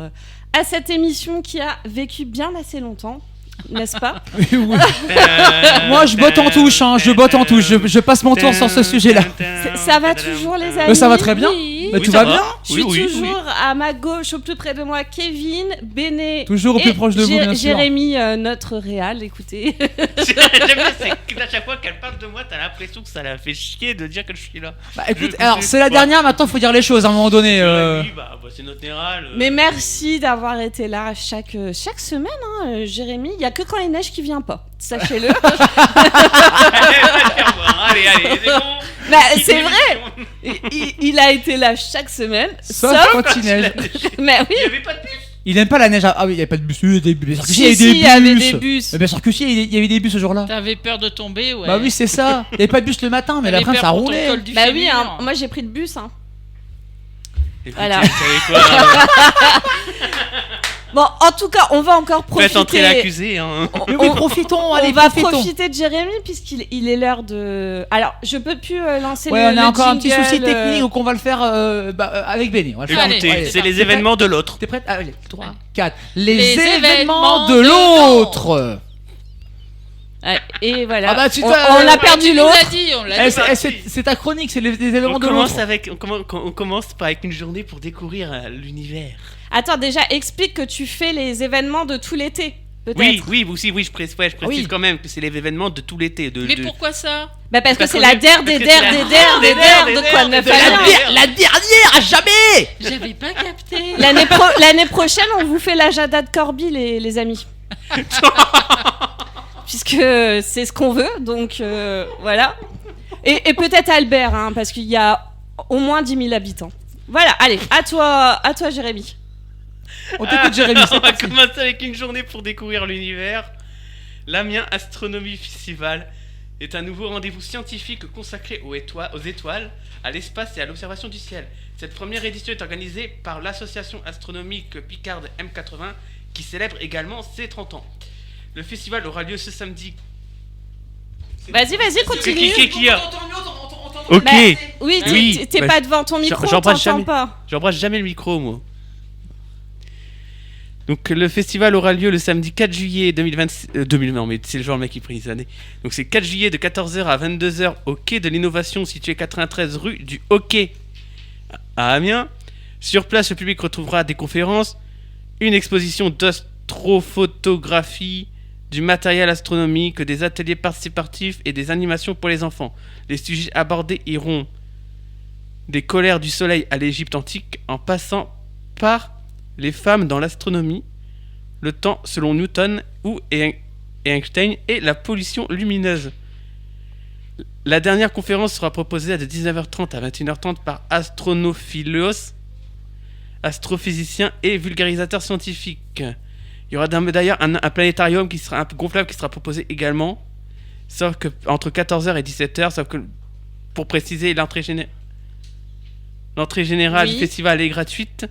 à cette émission qui a vécu bien assez longtemps, n'est-ce pas? Oui. Moi, je botte en touche, hein, je botte en touche. Je passe mon tour sur ce sujet-là. Ça va toujours, les amis? ça va très bien. Oui. Mais Oui, tout ça va bien. Je suis toujours à ma gauche, au plus près de moi, Kevin, Béné. Toujours au plus et proche de vous, bien sûr. Jérémy, notre réal, écoutez. J'aime bien, c'est qu'à chaque fois qu'elle parle de moi, t'as l'impression que ça la fait chier de dire que je suis là. Bah écoute, Je- alors je- c'est la dernière, maintenant faut dire les choses à un moment donné. Oui, bah, c'est notre néral. Mais merci d'avoir été là chaque semaine, hein, Jérémy. Il n'y a que quand il neige qui vient pas, sachez-le. Allez, c'est bon. Bah, c'est vrai, il a été là chaque semaine, Sauf quand il neige. Mais oui, Il n'y avait pas de bus. Il aime pas la neige. Ah oui, il y avait pas de bus. Il y avait des bus. Bien sûr que si, si, il y avait des bus. Mais bien sûr que si, il y avait des bus ce jour-là. T'avais peur de tomber, ouais. Bah oui, c'est ça. Il y avait pas de bus le matin, mais T'avais l'après-midi peur ça pour ton roulait. col du Bah oui, fémur. hein, moi j'ai pris le bus. Hein. Écoutez, Voilà. vous savez quoi Bon, en tout cas, on va encore Faites entrer profiter. l'accusé. Hein. Mais oui, profitons, allez, On va profitons. profiter de Jérémy puisqu'il est l'heure de. Alors, je peux plus lancer Ouais, le on a encore un petit jingle, souci technique, donc on va le faire avec Benny. On va le faire. Allez, Écoutez, allez, c'est c'est les parti. événements de l'autre. T'es prête? Allez, 3, Allez. 4. Les Les événements événements de de l'autre. Ouais, et voilà. Ah bah, tu on t'as- a perdu Tu nous l'autre. l'as dit, on l'a dit. C'est ta chronique, c'est les événements On de l'autre. commence par avec une journée pour découvrir l'univers. Attends, déjà, explique que tu fais les événements de tout l'été. Peut-être. Oui, je précise Oui. quand même que c'est les événements de tout l'été. Mais pourquoi ça? Bah parce que Parce c'est qu'on la est- DER parce que c'est la de Quoi de Neuf de la Amiens. DER. La dernière à jamais. J'avais pas capté. L'année prochaine, on vous fait la Jada de Corby, les amis. Puisque c'est ce qu'on veut, donc voilà. Et peut-être Albert, hein, parce qu'il y a au moins 10 000 habitants. Voilà, allez, à toi Jérémy. On t'écoute, Jérémy. On va commencer avec une journée pour découvrir l'univers. L'Amiens Astronomy Festival est un nouveau rendez-vous scientifique consacré aux étoiles, à l'espace et à l'observation du ciel. Cette première édition est organisée par l'association astronomique Picarde M80 qui célèbre également ses 30 ans. Le festival aura lieu ce samedi. Vas-y, continue. Qui a Ok, Bah, oui, Oui, t'es bah, pas devant ton micro, on j'embrasse t'entend jamais. pas. j'embrasse jamais le micro moi. Donc le festival aura lieu le samedi 4 juillet 2026. Non mais c'est le jour le mec qui prie les années. Donc c'est 4 juillet de 14h à 22h au quai de l'innovation situé 93 rue du Hockey à Amiens. Sur place, le public retrouvera des conférences, une exposition d'astrophotographie, du matériel astronomique, des ateliers participatifs et des animations pour les enfants. Les sujets abordés iront des colères du soleil à l'Égypte antique en passant par les femmes dans l'astronomie, le temps selon Newton et Einstein et la pollution lumineuse. La dernière conférence sera proposée de 19h30 à 21h30 par Astronophilos, astrophysicien et vulgarisateur scientifique. Il y aura d'ailleurs un planétarium qui sera un peu gonflable qui sera proposé également, sauf que entre 14h et 17h, sauf que pour préciser l'entrée générale Oui. du festival est gratuite,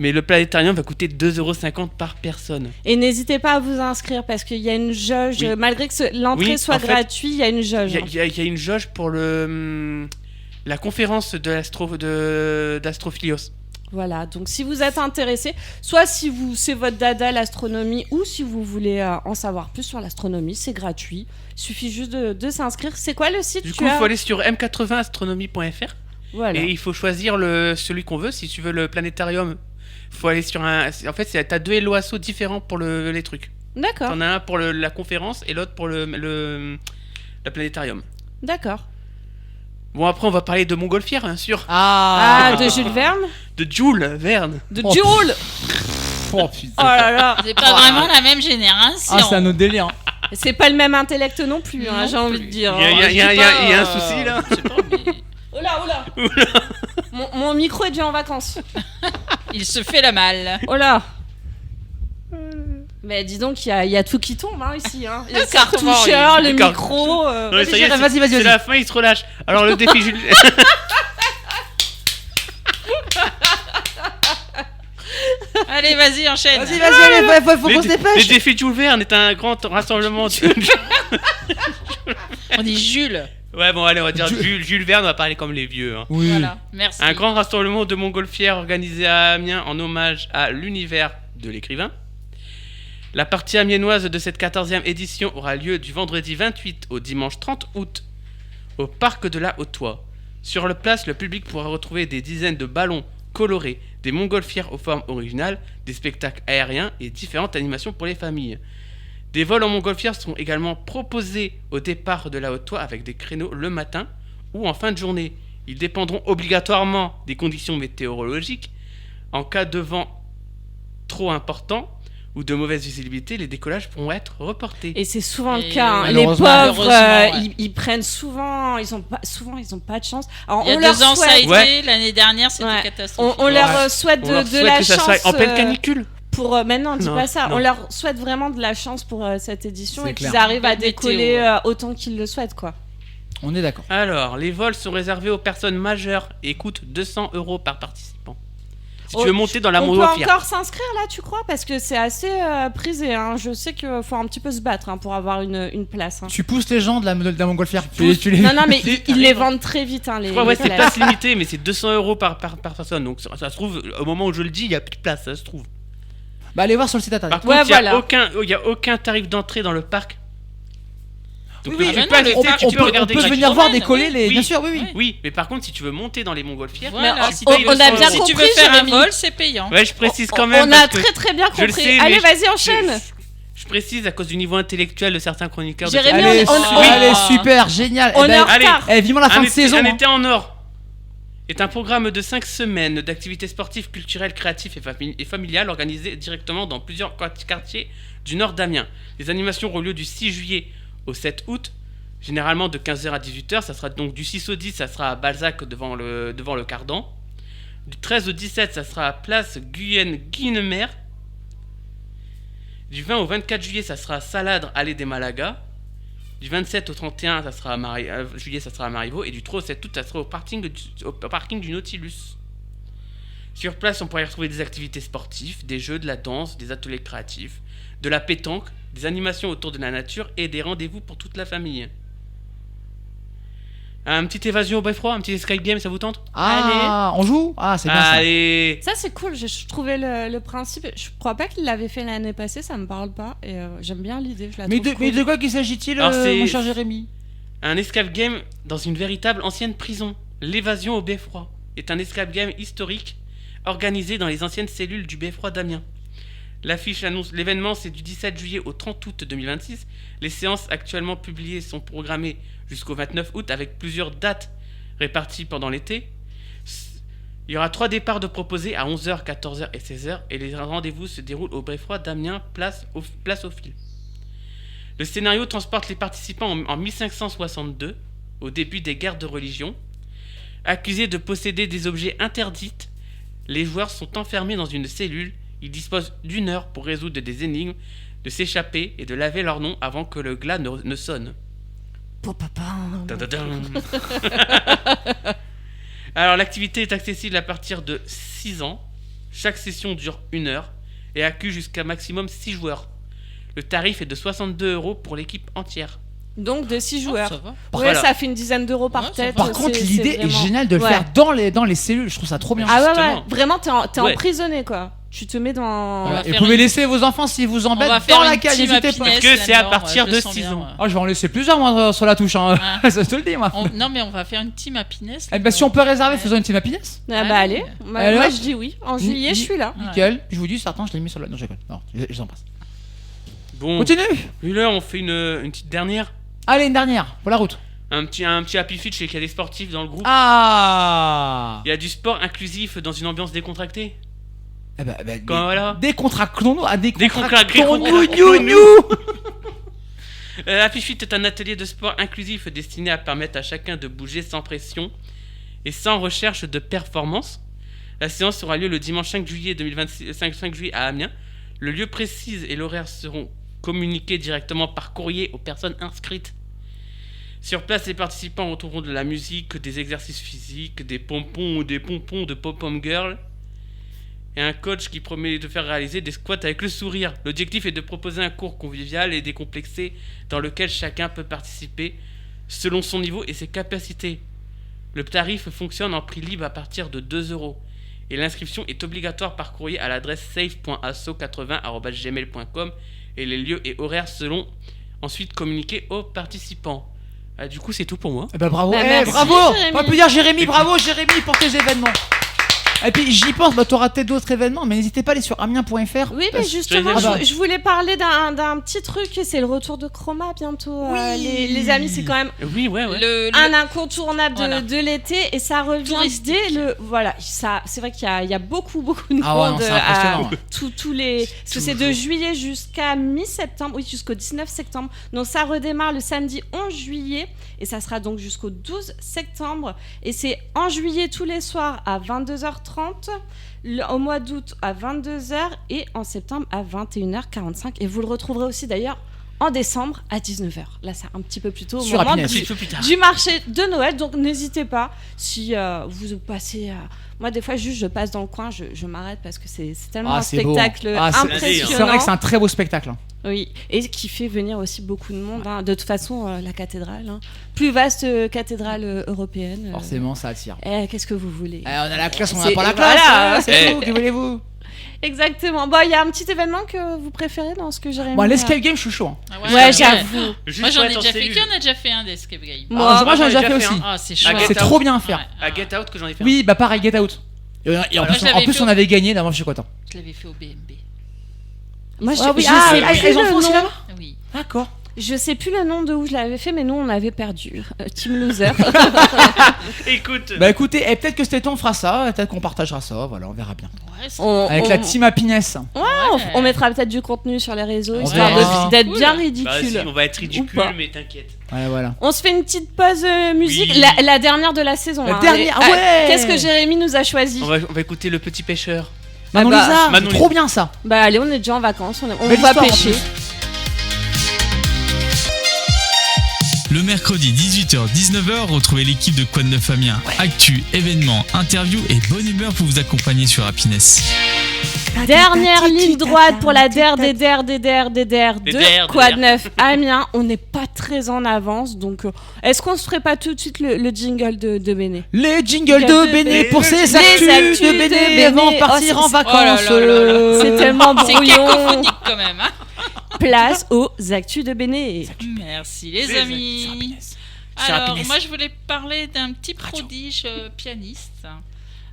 mais le planétarium va coûter 2,50€ par personne. Et n'hésitez pas à vous inscrire parce qu'il y a une jauge, Oui. malgré que l'entrée Oui, soit en fait, gratuite, il y a une Il jauge. y a une jauge pour la conférence d'Astrophilios. Voilà, donc si vous êtes intéressé, soit si c'est votre dada l'astronomie, ou si vous voulez en savoir plus sur l'astronomie, c'est gratuit. Il suffit juste de s'inscrire. C'est quoi le site Du tu coup, il as faut aller sur m80astronomie.fr Voilà. Et il faut choisir celui qu'on veut. Si tu veux le planétarium, faut aller sur un. En fait, t'as 2 LOASO différents pour les trucs. D'accord, T'en as un pour la conférence et l'autre pour le planétarium. d'accord. Bon, après, on va parler de Montgolfière, bien sûr. Ah, de Jules Verne. De Jules Verne. De Oh, Jules. Oh Oh putain. là là. C'est pas vraiment la même génération. Ah, c'est un autre délire. C'est pas le même intellect non plus, hein, Non j'ai envie plus. de dire. Il y a un souci, là. Je sais pas, mais Oh là, oh là. Mon micro est déjà en vacances. il se fait la malle. Oh là. Mais dis donc, il y a tout qui tombe hein, ici. Hein. Il y a le Carrément, cartoucheur, le Car- micro. Non, mais ça y est, Vas-y, c'est vas-y. la fin, il se relâche. Alors, le défi Jules. Allez, vas-y, enchaîne. Vas-y, allez, faut qu'on se Les dépêche. défis Jules Verne est un grand rassemblement. On dit Jules. Ouais, bon, allez, on va dire Jules Verne, on va parler comme les vieux. Hein. Oui. Voilà, merci. Un grand rassemblement de montgolfières organisé à Amiens en hommage à l'univers de l'écrivain. La partie amiénoise de cette 14e édition aura lieu du vendredi 28 au dimanche 30 août au parc de la Haute-Oie. Sur le place, le public pourra retrouver des dizaines de ballons colorés, des montgolfières aux formes originales, des spectacles aériens et différentes animations pour les familles. Des vols en montgolfière seront également proposés au départ de la Haute-Oie avec des créneaux le matin ou en fin de journée. Ils dépendront obligatoirement des conditions météorologiques. En cas de vent trop important ou de mauvaise visibilité, les décollages pourront être reportés. Et c'est souvent le Et cas. Hein. Les malheureusement, pauvres, ouais. ils prennent souvent. Ils ont pas de chance. Alors, Il y a on leur 2 ans, ça a souhaite. été. Ouais. L'année dernière, c'était Ouais. catastrophique. On leur Ouais. souhaite On leur de souhaite la que ça chance. soit en pleine canicule. Pour maintenant, on dit Non, pas ça. non. On leur souhaite vraiment de la chance pour cette édition C'est et qu'ils clair. arrivent à Belle météo, décoller ouais. autant qu'ils le souhaitent, quoi. On est d'accord. Alors, les vols sont réservés aux personnes majeures et coûtent 200 € par participant. Si Oh, tu veux monter dans la On peut montgolfière. encore s'inscrire là, tu crois? Parce que c'est assez prisé. Hein. Je sais qu'il faut un petit peu se battre hein, pour avoir une place. Hein. Tu pousses les gens de la montgolfière. Tu les... Non, non, mais Si, ils t'arrives, les hein. vendent très vite, hein, les, Je crois, ouais, les c'est places. place limitée, mais c'est 200 € par personne. Donc ça se trouve, au moment où je le dis, il n'y a plus de place, ça se trouve. Bah, allez voir sur le site internet. Par Ouais, contre, il voilà. n'y a aucun tarif d'entrée dans le parc. Donc, Oui, tu oui, peux aller- on- tu On peux peut regarder venir gratuitement. voir promènes, décoller oui, les. oui. Bien sûr, oui, oui. Oui. Oui, mais par contre, si tu veux monter dans les montgolfières, Voilà. Mais tu on payes a 200 bien €. Si tu veux compris, faire un Jérémy. vol, c'est payant. Ouais, je précise quand même. On a parce que très très bien je le compris. sais, Allez, mais vas-y, enchaîne. je précise à cause du niveau intellectuel de certains chroniqueurs. Jérémy, Allez, on- allez, super, génial. On Eh est en ben, allez. retard. vivement la fin de saison. Un hein. été en or est un programme de 5 semaines d'activités sportives, culturelles, créatives et familiales organisées directement dans plusieurs quartiers du nord d'Amiens. Les animations auront lieu du 6 juillet au 7 août, généralement de 15h à 18h. Ça sera donc du 6 au 10, ça sera à Balzac devant le Cardan. Du 13 au 17, ça sera à Place Guyenne-Guinemer. Du 20 au 24 juillet, ça sera à Salade, allée des Malagas. Du 27 au 31 ça sera à juillet, ça sera à Marivaux. Et du 3 au 7 août, ça sera au parking du Nautilus. Sur place, on pourra y retrouver des activités sportives, des jeux, de la danse, des ateliers créatifs, de la pétanque, des animations autour de la nature et des rendez-vous pour toute la famille. Un petit évasion au beffroi, un petit escape game, ça vous tente? Ah, on joue? Ah, c'est bien ça. Allez. Ça, c'est cool. Je trouvais le principe. Je crois pas qu'il l'avait fait l'année passée. Ça me parle pas. Et j'aime bien l'idée. Je la Mais trouve mais cool. de quoi qu'il s'agit-il, Alors, c'est- mon cher Jérémy? Un escape game dans une véritable ancienne prison. L'évasion au beffroi est un escape game historique organisé dans les anciennes cellules du beffroi d'Amiens. L'affiche annonce l'événement, c'est du 17 juillet au 30 août 2026. Les séances actuellement publiées sont programmées jusqu'au 29 août avec plusieurs dates réparties pendant l'été. Il y aura 3 départs de proposés à 11h, 14h et 16h et les rendez-vous se déroulent au beffroi d'Amiens, place au fil. Le scénario transporte les participants en 1562, au début des guerres de religion. Accusés de posséder des objets interdits, les joueurs sont enfermés dans une cellule. Ils disposent d'1 heure pour résoudre des énigmes, de s'échapper et de laver leur nom avant que le glas ne sonne. Tadadam. Alors l'activité est accessible à partir de 6 ans. Chaque session dure 1 heure et accueille jusqu'à maximum 6 joueurs. Le tarif est de 62 € pour l'équipe entière. Donc de 6 Oh, joueurs. ça va. Ouais, Voilà. ça fait une dizaine d'euros par Ouais, ça tête. va. Par contre, c'est l'idée est vraiment- géniale de le Ouais. faire dans les cellules. Je trouve ça trop bien. Ah ouais, ouais. Justement. Vraiment, t'es Ouais. emprisonné, quoi. Tu te mets dans. va Et faire vous pouvez une- laisser vos enfants s'ils vous On embêtent va dans faire la une cage, team n'hésitez pas. happiness Parce que c'est à là-dedans, partir je de le sens 6 bien, ans. ouais. Oh, je vais en laisser plusieurs moi sur la touche, hein. Ouais. Ça je te le dis moi. Non, mais on va faire une team happiness. Eh ben, si on peut réserver, faisons une team happiness. Ah Ouais. bah allez. Moi, Alors moi, je dis oui. En juillet, je suis là. Ouais. Nickel. Je vous dis, certains, je l'ai mis sur la. Non, je rigole. Non, je vous en passe. Bon, Continue. et là, on fait une petite dernière. Allez, une dernière pour la route. Un petit happy feat chez qu'il y a des sportifs dans le groupe. Ah. Il y a du sport inclusif dans une ambiance décontractée. Eh ben, Quand voilà. Décontractons-nous à Décontractons-nous. décontractons-nous. Happy Fit est un atelier de sport inclusif destiné à permettre à chacun de bouger sans pression et sans recherche de performance. La séance aura lieu le dimanche 5 juillet 2026, 5 juillet à Amiens. Le lieu précis et l'horaire seront communiqués directement par courrier aux personnes inscrites. Sur place, les participants retrouveront de la musique, des exercices physiques, des pompons ou des pompons de pom-pom girl et un coach qui promet de faire réaliser des squats avec le sourire. L'objectif est de proposer un cours convivial et décomplexé dans lequel chacun peut participer selon son niveau et ses capacités. Le tarif fonctionne en prix libre à partir de 2 € et l'inscription est obligatoire par courrier à l'adresse safe.asso80@gmail.com et les lieux et horaires seront ensuite communiqués aux participants. Du coup, c'est tout pour moi. Eh ben bravo. Bah, Eh, merci, bravo. Jérémy. On peut dire Jérémy, bravo Jérémy pour tes événements. Et puis j'y pense, bah, t'auras peut-être d'autres événements, mais n'hésitez pas à aller sur amiens.fr. Oui, mais justement, Ah bah. je voulais parler d'un petit truc, c'est le retour de Chroma bientôt. Oui. Les amis, c'est quand même Oui, ouais. un incontournable Voilà. de l'été et ça revient Touristique. dès le. Voilà, ça, c'est vrai qu'il y a beaucoup de Ah ouais, non, monde c'est impressionnant. tous les. Parce que c'est de juillet jusqu'à mi-septembre, oui, jusqu'au 19 septembre. Donc ça redémarre le samedi 11 juillet et ça sera donc jusqu'au 12 septembre. Et c'est en juillet tous les soirs à 22h30. Au mois d'août à 22h et en septembre à 21h45. Et vous le retrouverez aussi d'ailleurs en décembre à 19h. Là, c'est un petit peu plus tôt au Sur moment Happiness. du marché de Noël. Donc n'hésitez pas si vous passez. Moi, des fois, juste je passe dans le coin, je m'arrête parce que c'est tellement un c'est beau, hein. spectacle Ah, impressionnant. c'est vrai que c'est un très beau spectacle. Hein. Oui, et qui fait venir aussi beaucoup de monde. Hein. De toute façon, la cathédrale, plus vaste cathédrale européenne. Forcément, ça attire. Qu'est-ce que vous voulez On a la classe, on C'est- n'a pas la classe. voilà. hein, c'est tout. Que voulez-vous? Exactement. Bon, il y a un petit événement que vous préférez dans ce que j'ai Bon, l'escape game, je suis chaud. Hein. Ah Ouais, j'avoue. Juste Moi, j'en pour ai être en déjà fait cellule. qu'un, on a déjà fait un d'escape game. Moi, Moi, j'en ai déjà fait fait aussi. un. Ah, c'est Ah, chouette. C'est Get Out. trop bien à faire. Ouais. À Get Out que j'en ai fait. Oui, bah pareil, Get Out. Et en Moi, plus, je en l'avais plus, fait on au- avait gagné. D'abord, je suis content. Je l'avais fait au BMB. Moi, Ah oui, je ah, sais ah, plus les le enfants aussi nom. là-bas. Oui. D'accord. Je sais plus le nom de où je l'avais fait, mais nous on avait perdu. Team Loser. Écoute. Bah écoutez, peut-être que cet été on fera ça, peut-être qu'on partagera ça, voilà, on verra bien. Ouais, c'est- Avec la team Happiness. on mettra peut-être du contenu sur les réseaux, On histoire verra. d'être Cool. bien Bah, ridicule. si, on va être Ou ridicule, pas. mais t'inquiète. Voilà. On se fait une petite pause musique, Oui. la dernière de la saison. La hein. dernière, Ah, ouais. Qu'est-ce que Jérémy nous a choisi? On va écouter Le Petit Pêcheur. Manon bah, Lisa, Manon c'est trop bien ça. Bah allez, on est déjà en vacances, on Belle va histoire, en pêcher. plus. Le mercredi 18h-19h, retrouvez l'équipe de Quoi de Neuf Amiens. Actu, événements, interviews et bonne humeur pour vous accompagner sur Happiness. Dernière ligne droite pour la DER des de Quoi de Neuf Amiens. On n'est pas très en avance, donc est-ce qu'on se ferait pas tout de suite le jingle de Béné? Les jingles de Béné pour ces Les actus actus de de Béné Béné. avant de Oh, partir c'est- en vacances. Oh là là là là. C'est tellement C'est brouillon. cacophonique quand même. Hein. Place aux actus de Béné. Merci les Les amis. Sur Alors, Happiness. moi je voulais parler d'un petit prodige pianiste.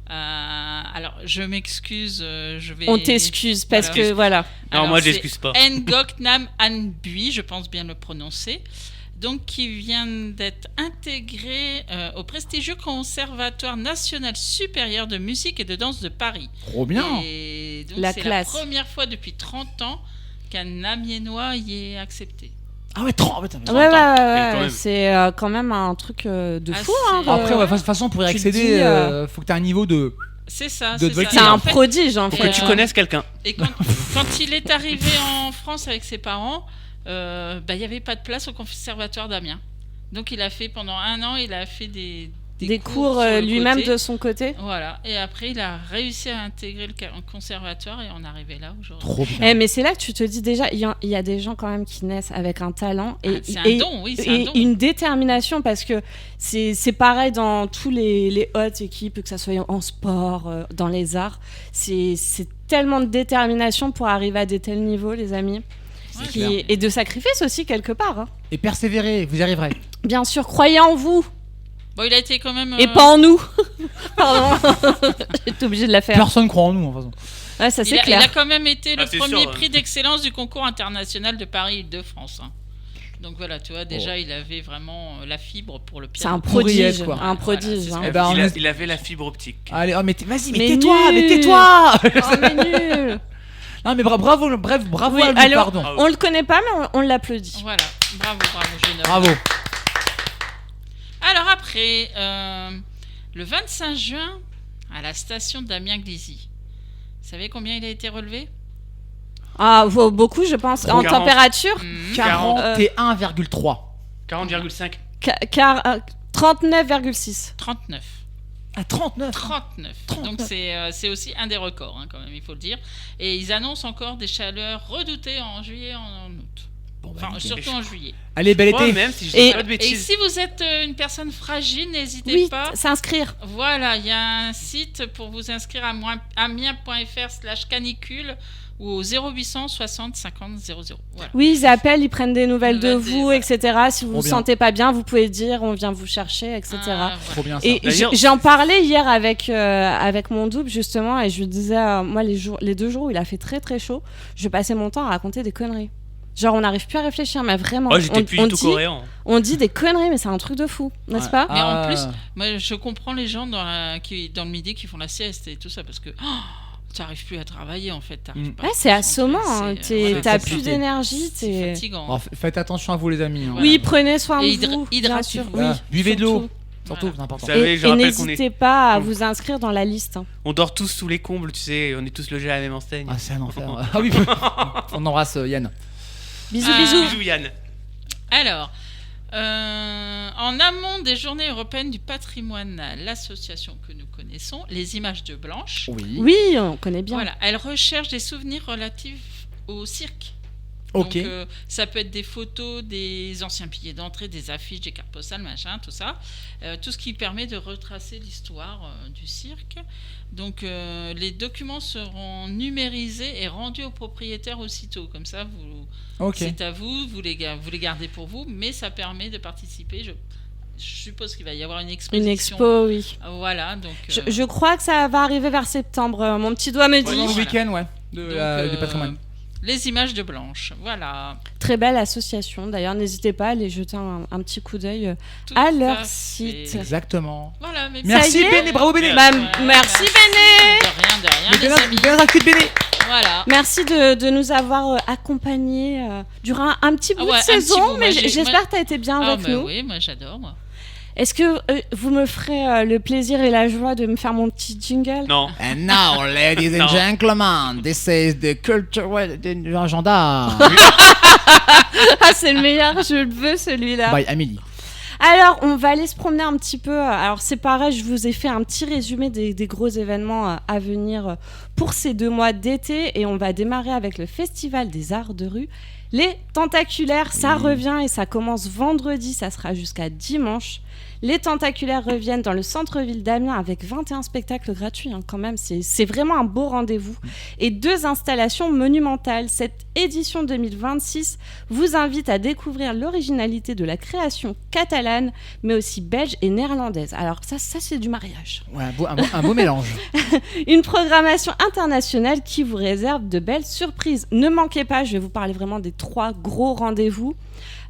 Alors, je m'excuse, je vais. On t'excuse parce Voilà. que voilà. Non, Alors, moi, c'est j'excuse pas. Ngok Nam Anbui, je pense bien le prononcer. Donc, qui vient d'être intégré au prestigieux Conservatoire national supérieur de musique et de danse de Paris. Trop bien. Et donc, La c'est classe. la première fois depuis 30 ans qu'un Amiénois y est accepté. Ah ouais, 30. Ouais, quand même. c'est quand même un truc de Ah, fou. c'est- Hein, Après, ouais, de toute façon, pour y Tu le accéder, dis, faut que tu aies un niveau de. C'est ça, De c'est Voltaire. c'est ça. un En fait, prodige en Faut fait. que tu connaisses quelqu'un. Et quand il est arrivé en France avec ses parents, il n'y avait pas de place au conservatoire d'Amiens. Donc il a fait pendant 1 an, il a fait des des cours sur le lui-même côté. de son côté. Voilà. Et après, il a réussi à intégrer le conservatoire et on est arrivé là aujourd'hui. Trop bien. Mais c'est là que tu te dis déjà, il y a des gens quand même qui naissent avec un talent et, C'est un et- don, oui, c'est et un don. une détermination parce que c'est pareil dans tous les hautes équipes, que ça soit en sport, dans les arts. C'est tellement de détermination pour arriver à des tels niveaux, les amis. Ouais, clair. Et de sacrifice aussi quelque part. Hein. Et persévérez, vous y arriverez. Bien sûr, croyez en vous Bon, il a été quand même. et pas en nous. Pardon, j'étais obligée de la faire. Personne croit en nous, en façon. Ouais, ça c'est il clair. a quand même été le Ah, c'est premier sûr, prix d'excellence du concours international de Paris-Île-de-France. Hein. Donc voilà, tu vois, déjà, il avait vraiment la fibre pour le C'est piano. un Pourriette, prodige, quoi. un prodige. Voilà, hein. Eh ben, Il avait la fibre optique. Allez, oh, vas-y, mais Mais tais-toi, nul. mais tais-toi. Oh, mais nul. Non, mais bravo Oui, à lui, alors, pardon. on le connaît pas, mais on l'applaudit. Voilà, bravo, jeune homme. Bravo. Alors après, le 25 juin, à la station d'Amiens-Glisy, vous savez combien il a été relevé? Ah, beaucoup, je pense. En 40. température, 41,3. 40,5. car 39,6. 39. À 39. 39. 39. Donc c'est aussi un des records, hein, quand même, il faut le dire. Et ils annoncent encore des chaleurs redoutées en juillet, en août. Bon, bah, Enfin, nickel. surtout en juillet. Allez, bel été. Même si je Et- dis pas de Et bêtises. si vous êtes une personne fragile, n'hésitez Oui, pas. s'inscrire. Voilà, il y a un site pour vous inscrire à amiens.fr/canicule ou au 0800 60 50 00. Voilà. Oui, ils appellent, ils prennent des nouvelles de Nouvelles vous, voilà. etc. Si vous Trop vous bien. sentez pas bien, vous pouvez dire, on vient vous chercher, etc. Ah, voilà. Trop bien ça. Et D'ailleurs- j'en parlais hier avec mon double justement, et je lui disais, moi les 2 jours où il a fait très très chaud, je passais mon temps à raconter des conneries. Genre on n'arrive plus à réfléchir, mais vraiment. Oh, j'étais plus on du tout dit, coréen. on dit des conneries, mais c'est un truc de fou, n'est-ce Ouais. pas Mais en Ah. plus, moi, je comprends les gens dans le midi qui font la sieste et tout ça parce que tu n'arrives plus à travailler en fait. T'arrives pas à Ouais, te c'est concentrer, assommant, hein, voilà, t'as c'est plus compliqué. d'énergie. c'est fatigant. Bon, faites attention à vous, les amis. hein. Oui, prenez soin Et de vous, bien hydratez-vous. sûr. Voilà. Oui, Buvez de l'eau. surtout. Surtout, Voilà. c'est important. Vous savez, Et je rappelle qu'on n'hésitez pas à on- vous inscrire dans la liste. hein. On dort tous sous les combles, tu sais, on est tous logés à la même enseigne. Ah, c'est un enfer. Ah oui, on embrasse Yann. Bisous, Ah. bisous. Bisous Yann. Alors, en amont des Journées européennes du patrimoine, l'association que nous connaissons, les Images de Blanche, Oui. Oui, on connaît bien. voilà, elle recherche des souvenirs relatifs au cirque. Ok. Donc, ça peut être des photos des anciens billets d'entrée, des affiches, des cartes postales, machin, tout ça. Tout ce qui permet de retracer l'histoire du cirque. Donc, les documents seront numérisés et rendus aux propriétaires aussitôt. Comme ça, Ok. c'est à vous, vous les gardez pour vous, mais ça permet de participer. Je suppose qu'il va y avoir une exposition. Une expo, oui. Voilà, donc. Je crois que ça va arriver vers septembre. Mon petit doigt me dit. Pendant le voilà. week-end, ouais. donc, Du patrimoine. Les Images de Blanche, voilà. Très belle association. D'ailleurs, n'hésitez pas à aller jeter un petit coup d'œil Tout à leur fait. site. Exactement. Voilà, mais Merci y est Béné, bravo Béné. Bah, Ouais, merci Béné. De rien, Mais les amis. bien un cul de Béné. Voilà. Merci de nous avoir accompagnés durant un petit bout ouais, de un petit saison, bout. mais Moi, j'espère que tu as été bien Ah, avec bah nous. oui, moi j'adore. Moi. Est-ce que vous me ferez le plaisir et la joie de me faire mon petit jingle? Non. And now, ladies and Non. gentlemen, this is the cultural agenda Ah, c'est le meilleur, je le veux celui-là. by Amélie. Alors, on va aller se promener un petit peu. Alors, c'est pareil, je vous ai fait un petit résumé des gros événements à venir pour ces 2 mois d'été. Et on va démarrer avec le Festival des Arts de Rue. Les Tentaculaires, ça revient et ça commence vendredi, ça sera jusqu'à dimanche. Les Tentaculaires reviennent dans le centre-ville d'Amiens avec 21 spectacles gratuits, hein, quand même. C'est vraiment un beau rendez-vous. Et 2 installations monumentales. Cette édition 2026 vous invite à découvrir l'originalité de la création catalane, mais aussi belge et néerlandaise. Alors ça c'est du mariage. Ouais, un beau mélange. Une programmation internationale qui vous réserve de belles surprises. Ne manquez pas, je vais vous parler vraiment des 3 gros rendez-vous.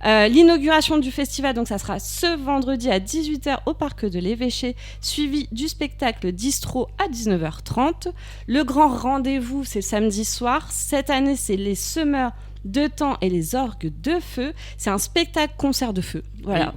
L'inauguration du festival, donc ça sera ce vendredi à 18h au Parc de l'Évêché, suivi du spectacle Distro à 19h30. Le grand rendez-vous, c'est samedi soir. Cette année, c'est les Semeurs de temps et les orgues de feu. C'est un spectacle-concert de feu. Voilà.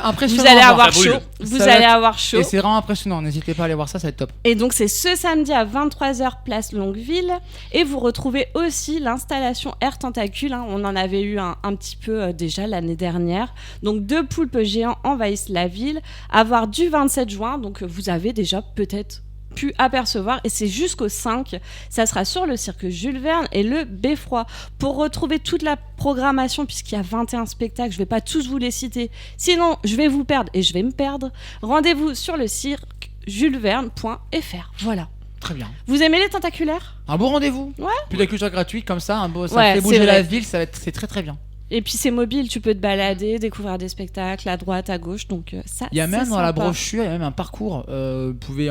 Impressionnant. Vous allez à voir. avoir Ça brûle. chaud. Vous Ça va allez être- avoir chaud. Et c'est vraiment impressionnant. N'hésitez pas à aller voir ça, ça va être top. Et donc c'est ce samedi à 23h place Longueville et vous retrouvez aussi l'installation Air Tentacule, hein. On en avait eu un petit peu déjà l'année dernière. Donc 2 poulpes géants envahissent la ville, à voir du 27 juin, donc vous avez déjà peut-être pu apercevoir et c'est jusqu'au 5, ça sera sur le cirque Jules Verne et le Beffroi. Pour retrouver toute la programmation, puisqu'il y a 21 spectacles, je vais pas tous vous les citer, sinon je vais vous perdre et je vais me perdre, rendez-vous sur le cirque julesverne.fr. Voilà. Très bien. Vous aimez les tentaculaires ? Un beau rendez-vous. Ouais. Puis de la culture gratuite comme ça, un beau, ça Ouais, fait c'est bouger vrai. la ville, c'est très très bien. Et puis c'est mobile, tu peux te balader, découvrir des spectacles à droite, à gauche, donc ça Il y a même c'est dans la sympa. brochure, il y a même un parcours. Vous pouvez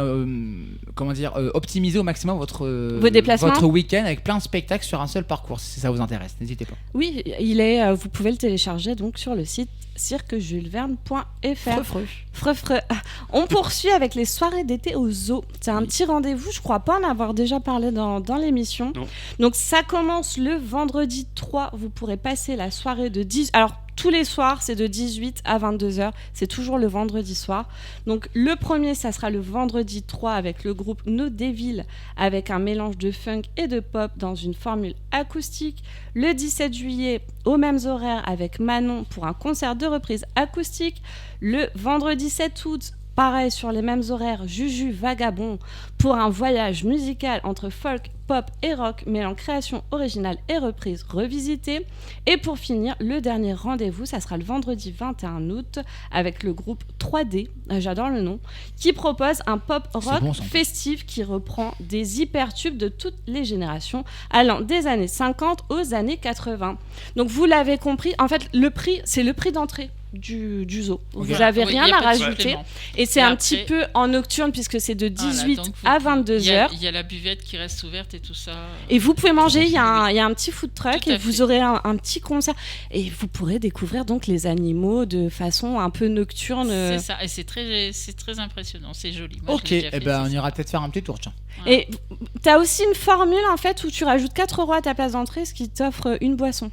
optimiser au maximum Vos déplacements. votre week-end avec plein de spectacles sur un seul parcours. Si ça vous intéresse, n'hésitez pas. Oui, vous pouvez le télécharger donc sur le site cirquejulesverne.fr. Freux. On poursuit avec les soirées d'été au zoo. C'est un petit rendez-vous, je crois pas en avoir déjà parlé dans l'émission. Non. Donc ça commence le vendredi 3, vous pourrez passer la soirée de 10... Alors tous les soirs, c'est de 18 à 22h, c'est toujours le vendredi soir. Donc le premier, ça sera le vendredi 3 avec le groupe No Devil, avec un mélange de funk et de pop dans une formule acoustique. Le 17 juillet, aux mêmes horaires, avec Manon pour un concert de reprise acoustique. Le vendredi 7 août, pareil sur les mêmes horaires, Juju Vagabond pour un voyage musical entre folk, pop et rock, mêlant création originale et reprise revisitée. Et pour finir, le dernier rendez-vous, ça sera le vendredi 21 août avec le groupe 3D, j'adore le nom, qui propose un pop rock bon, ça. festif qui reprend des hypertubes de toutes les générations, allant des années 50 aux années 80. Donc vous l'avez compris, en fait le prix, c'est le prix d'entrée du zoo. Ok. Vous n'avez Oui, rien y a à pas de rajouter. supplément. Et c'est Et un après- petit peu en nocturne puisque c'est de 18 Voilà, donc à vous- 22h. Il y a la buvette qui reste ouverte et tout ça. Et vous pouvez manger, il y a un petit food truck Tout à et vous fait. aurez un petit concert. Et vous pourrez découvrir donc les animaux de façon un peu nocturne. C'est ça, et c'est très impressionnant, c'est joli. Moi, Ok, je l'ai déjà et fait, ben on c'est ira sympa. peut-être faire un petit tour, tiens. Et tu as aussi une formule en fait où tu rajoutes 4 € à ta place d'entrée, ce qui t'offre une boisson.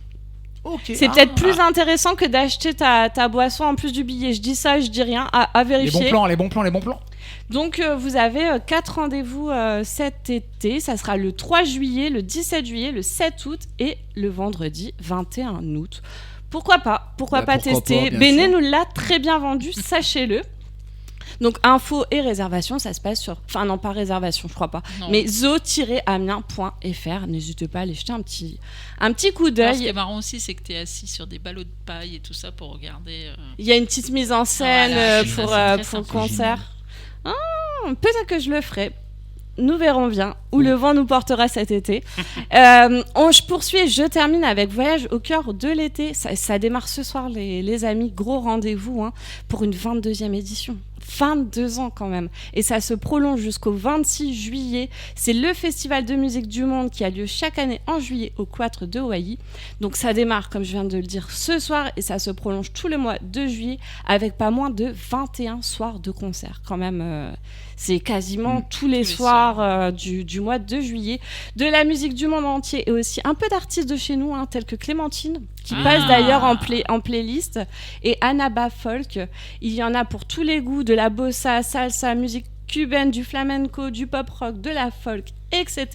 Ok. C'est peut-être plus intéressant que d'acheter ta boisson en plus du billet. Je dis ça, je dis rien, à les vérifier. bons plans. Donc vous avez 4 rendez-vous cet été, ça sera le 3 juillet, le 17 juillet, le 7 août et le vendredi 21 août. Pourquoi pas Bah, tester. pourquoi pas, bien Béné sûr. nous l'a très bien vendu, sachez-le. Donc info et réservation, ça se passe sur... Enfin non, pas réservation, je crois pas. Non. Mais zoo-amiens.fr. N'hésitez pas à aller jeter un petit coup Alors, ce qui d'œil. est marrant aussi, c'est que tu es assis sur des ballots de paille et tout ça pour regarder. Il y a une petite mise en scène Voilà, pour, ça, c'est pour le très sympa. concert. Peut-être que je le ferai. Nous verrons bien où le vent nous portera cet été. Je poursuis et je termine avec Voyage au cœur de l'été. Ça démarre ce soir, les amis. Gros rendez-vous pour une 22e édition. 22 ans quand même. Et ça se prolonge jusqu'au 26 juillet. C'est le festival de musique du monde qui a lieu chaque année en juillet au Cloître de Oailly. Donc ça démarre, comme je viens de le dire, ce soir et ça se prolonge tout le mois de juillet avec pas moins de 21 soirs de concert. Quand même, c'est quasiment tous les soirs du mois de juillet. De la musique du monde entier et aussi un peu d'artistes de chez nous, tels que Clémentine, qui passe d'ailleurs en playlist, et Anaba Folk. Il y en a pour tous les goûts, de la bossa, salsa, musique cubaine, du flamenco, du pop rock, de la folk, etc.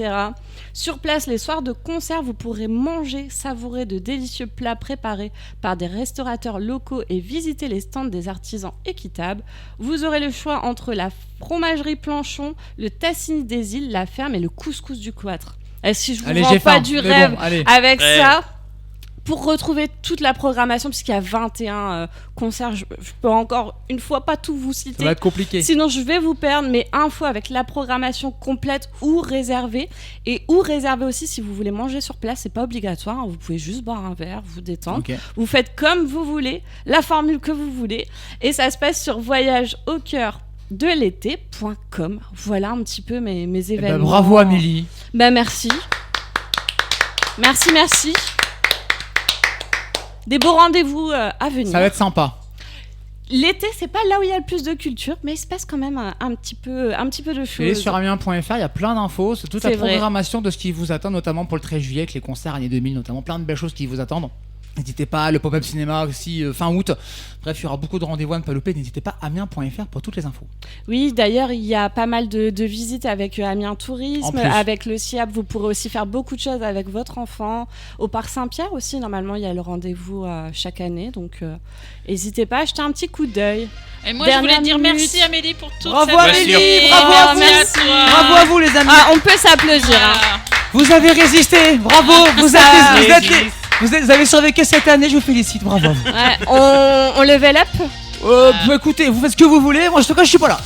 Sur place, les soirs de concert, vous pourrez manger, savourer de délicieux plats préparés par des restaurateurs locaux et visiter les stands des artisans équitables. Vous aurez le choix entre la fromagerie Planchon, le tassini des îles, la ferme et le couscous du Cloître. Et si je vous Allez, vends j'ai pas faim, du mais rêve bon, allez. avec Ouais. ça, pour retrouver toute la programmation, puisqu'il y a 21 concerts, je peux encore une fois pas tout vous Ça citer. va être compliqué. Sinon, je vais vous perdre, mais info avec la programmation complète ou réservée. Et ou réservée aussi si vous voulez manger sur place, c'est pas obligatoire. Vous pouvez juste boire un verre, vous détendre. Ok. Vous faites comme vous voulez, la formule que vous voulez. Et ça se passe sur voyageaucoeurdelété.com. Voilà un petit peu mes Eh ben, événements. bravo Amélie. Merci. Merci. Des beaux rendez-vous à venir. Ça va être sympa. l'été, c'est pas là où il y a le plus de culture, mais il se passe quand même un petit peu de Et choses. sur amiens.fr, il y a plein d'infos, c'est toute la C'est vrai. programmation de ce qui vous attend, notamment pour le 13 juillet, avec les concerts années 2000, notamment plein de belles choses qui vous attendent. N'hésitez pas, le pop-up cinéma aussi fin août. Bref, il y aura beaucoup de rendez-vous à ne pas louper. N'hésitez pas, amiens.fr pour toutes les infos. Oui, d'ailleurs, il y a pas mal de visites avec Amiens En Tourisme, plus. avec le SIAP. Vous pourrez aussi faire beaucoup de choses avec votre enfant. Au Parc Saint-Pierre aussi, normalement, il y a le rendez-vous chaque année. Donc, n'hésitez pas à jeter un petit coup d'œil. Et moi, je Dernière voulais dire minute. merci Amélie pour toute Bravo, cette Amélie, année. bravo à vous. Merci à toi. Bravo à vous, les amis. Ah, on peut s'applaudir. Hein. Voilà. Vous avez résisté, bravo. Vous avez survécu cette année, je vous félicite, bravo à vous. Ouais, on level up. Bah, écoutez, vous faites ce que vous voulez, moi en tout cas je suis pas là.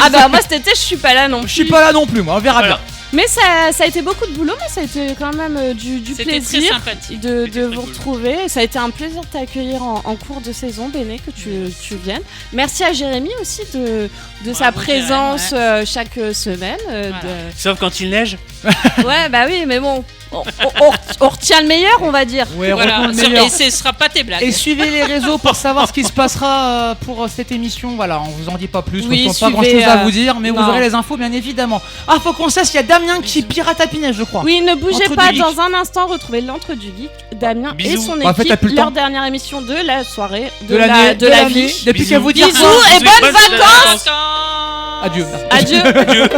Ah bah moi cet été je suis pas là non Je plus. suis pas là non plus, moi, on verra bien. Mais ça a été beaucoup de boulot, mais ça a été quand même du C'était plaisir très sympathique. de C'était très vous cool. retrouver. Ça a été un plaisir de t'accueillir en cours de saison, Béné, que tu viennes. Merci à Jérémy aussi de sa Bravo, présence Jérémy, chaque semaine. Sauf quand il neige. Ouais, bah oui, mais bon, on retient le meilleur, on va dire. Ouais, Voilà. retenons le meilleur. Et ce sera pas tes blagues. Et suivez les réseaux pour savoir ce qui se passera pour cette émission. Voilà, on vous en dit pas plus, Oui, parce qu'on n'a pas suivez, grand chose à vous dire, mais vous non. aurez les infos bien évidemment. Ah, faut qu'on sache, il y a Damien qui pirate à Pinège, je crois. Oui, ne bougez Entre pas, du geek. dans un instant, retrouvez l'entre du geek, Damien et Bisous. son Bah, en fait, équipe, t'as plus le leur temps. dernière émission de la soirée, de l'année, de la vie. Depuis Bisous. qu'à vous dire Bisous ça. et bonnes vacances. vacances. Adieu. Adieu. Adieu.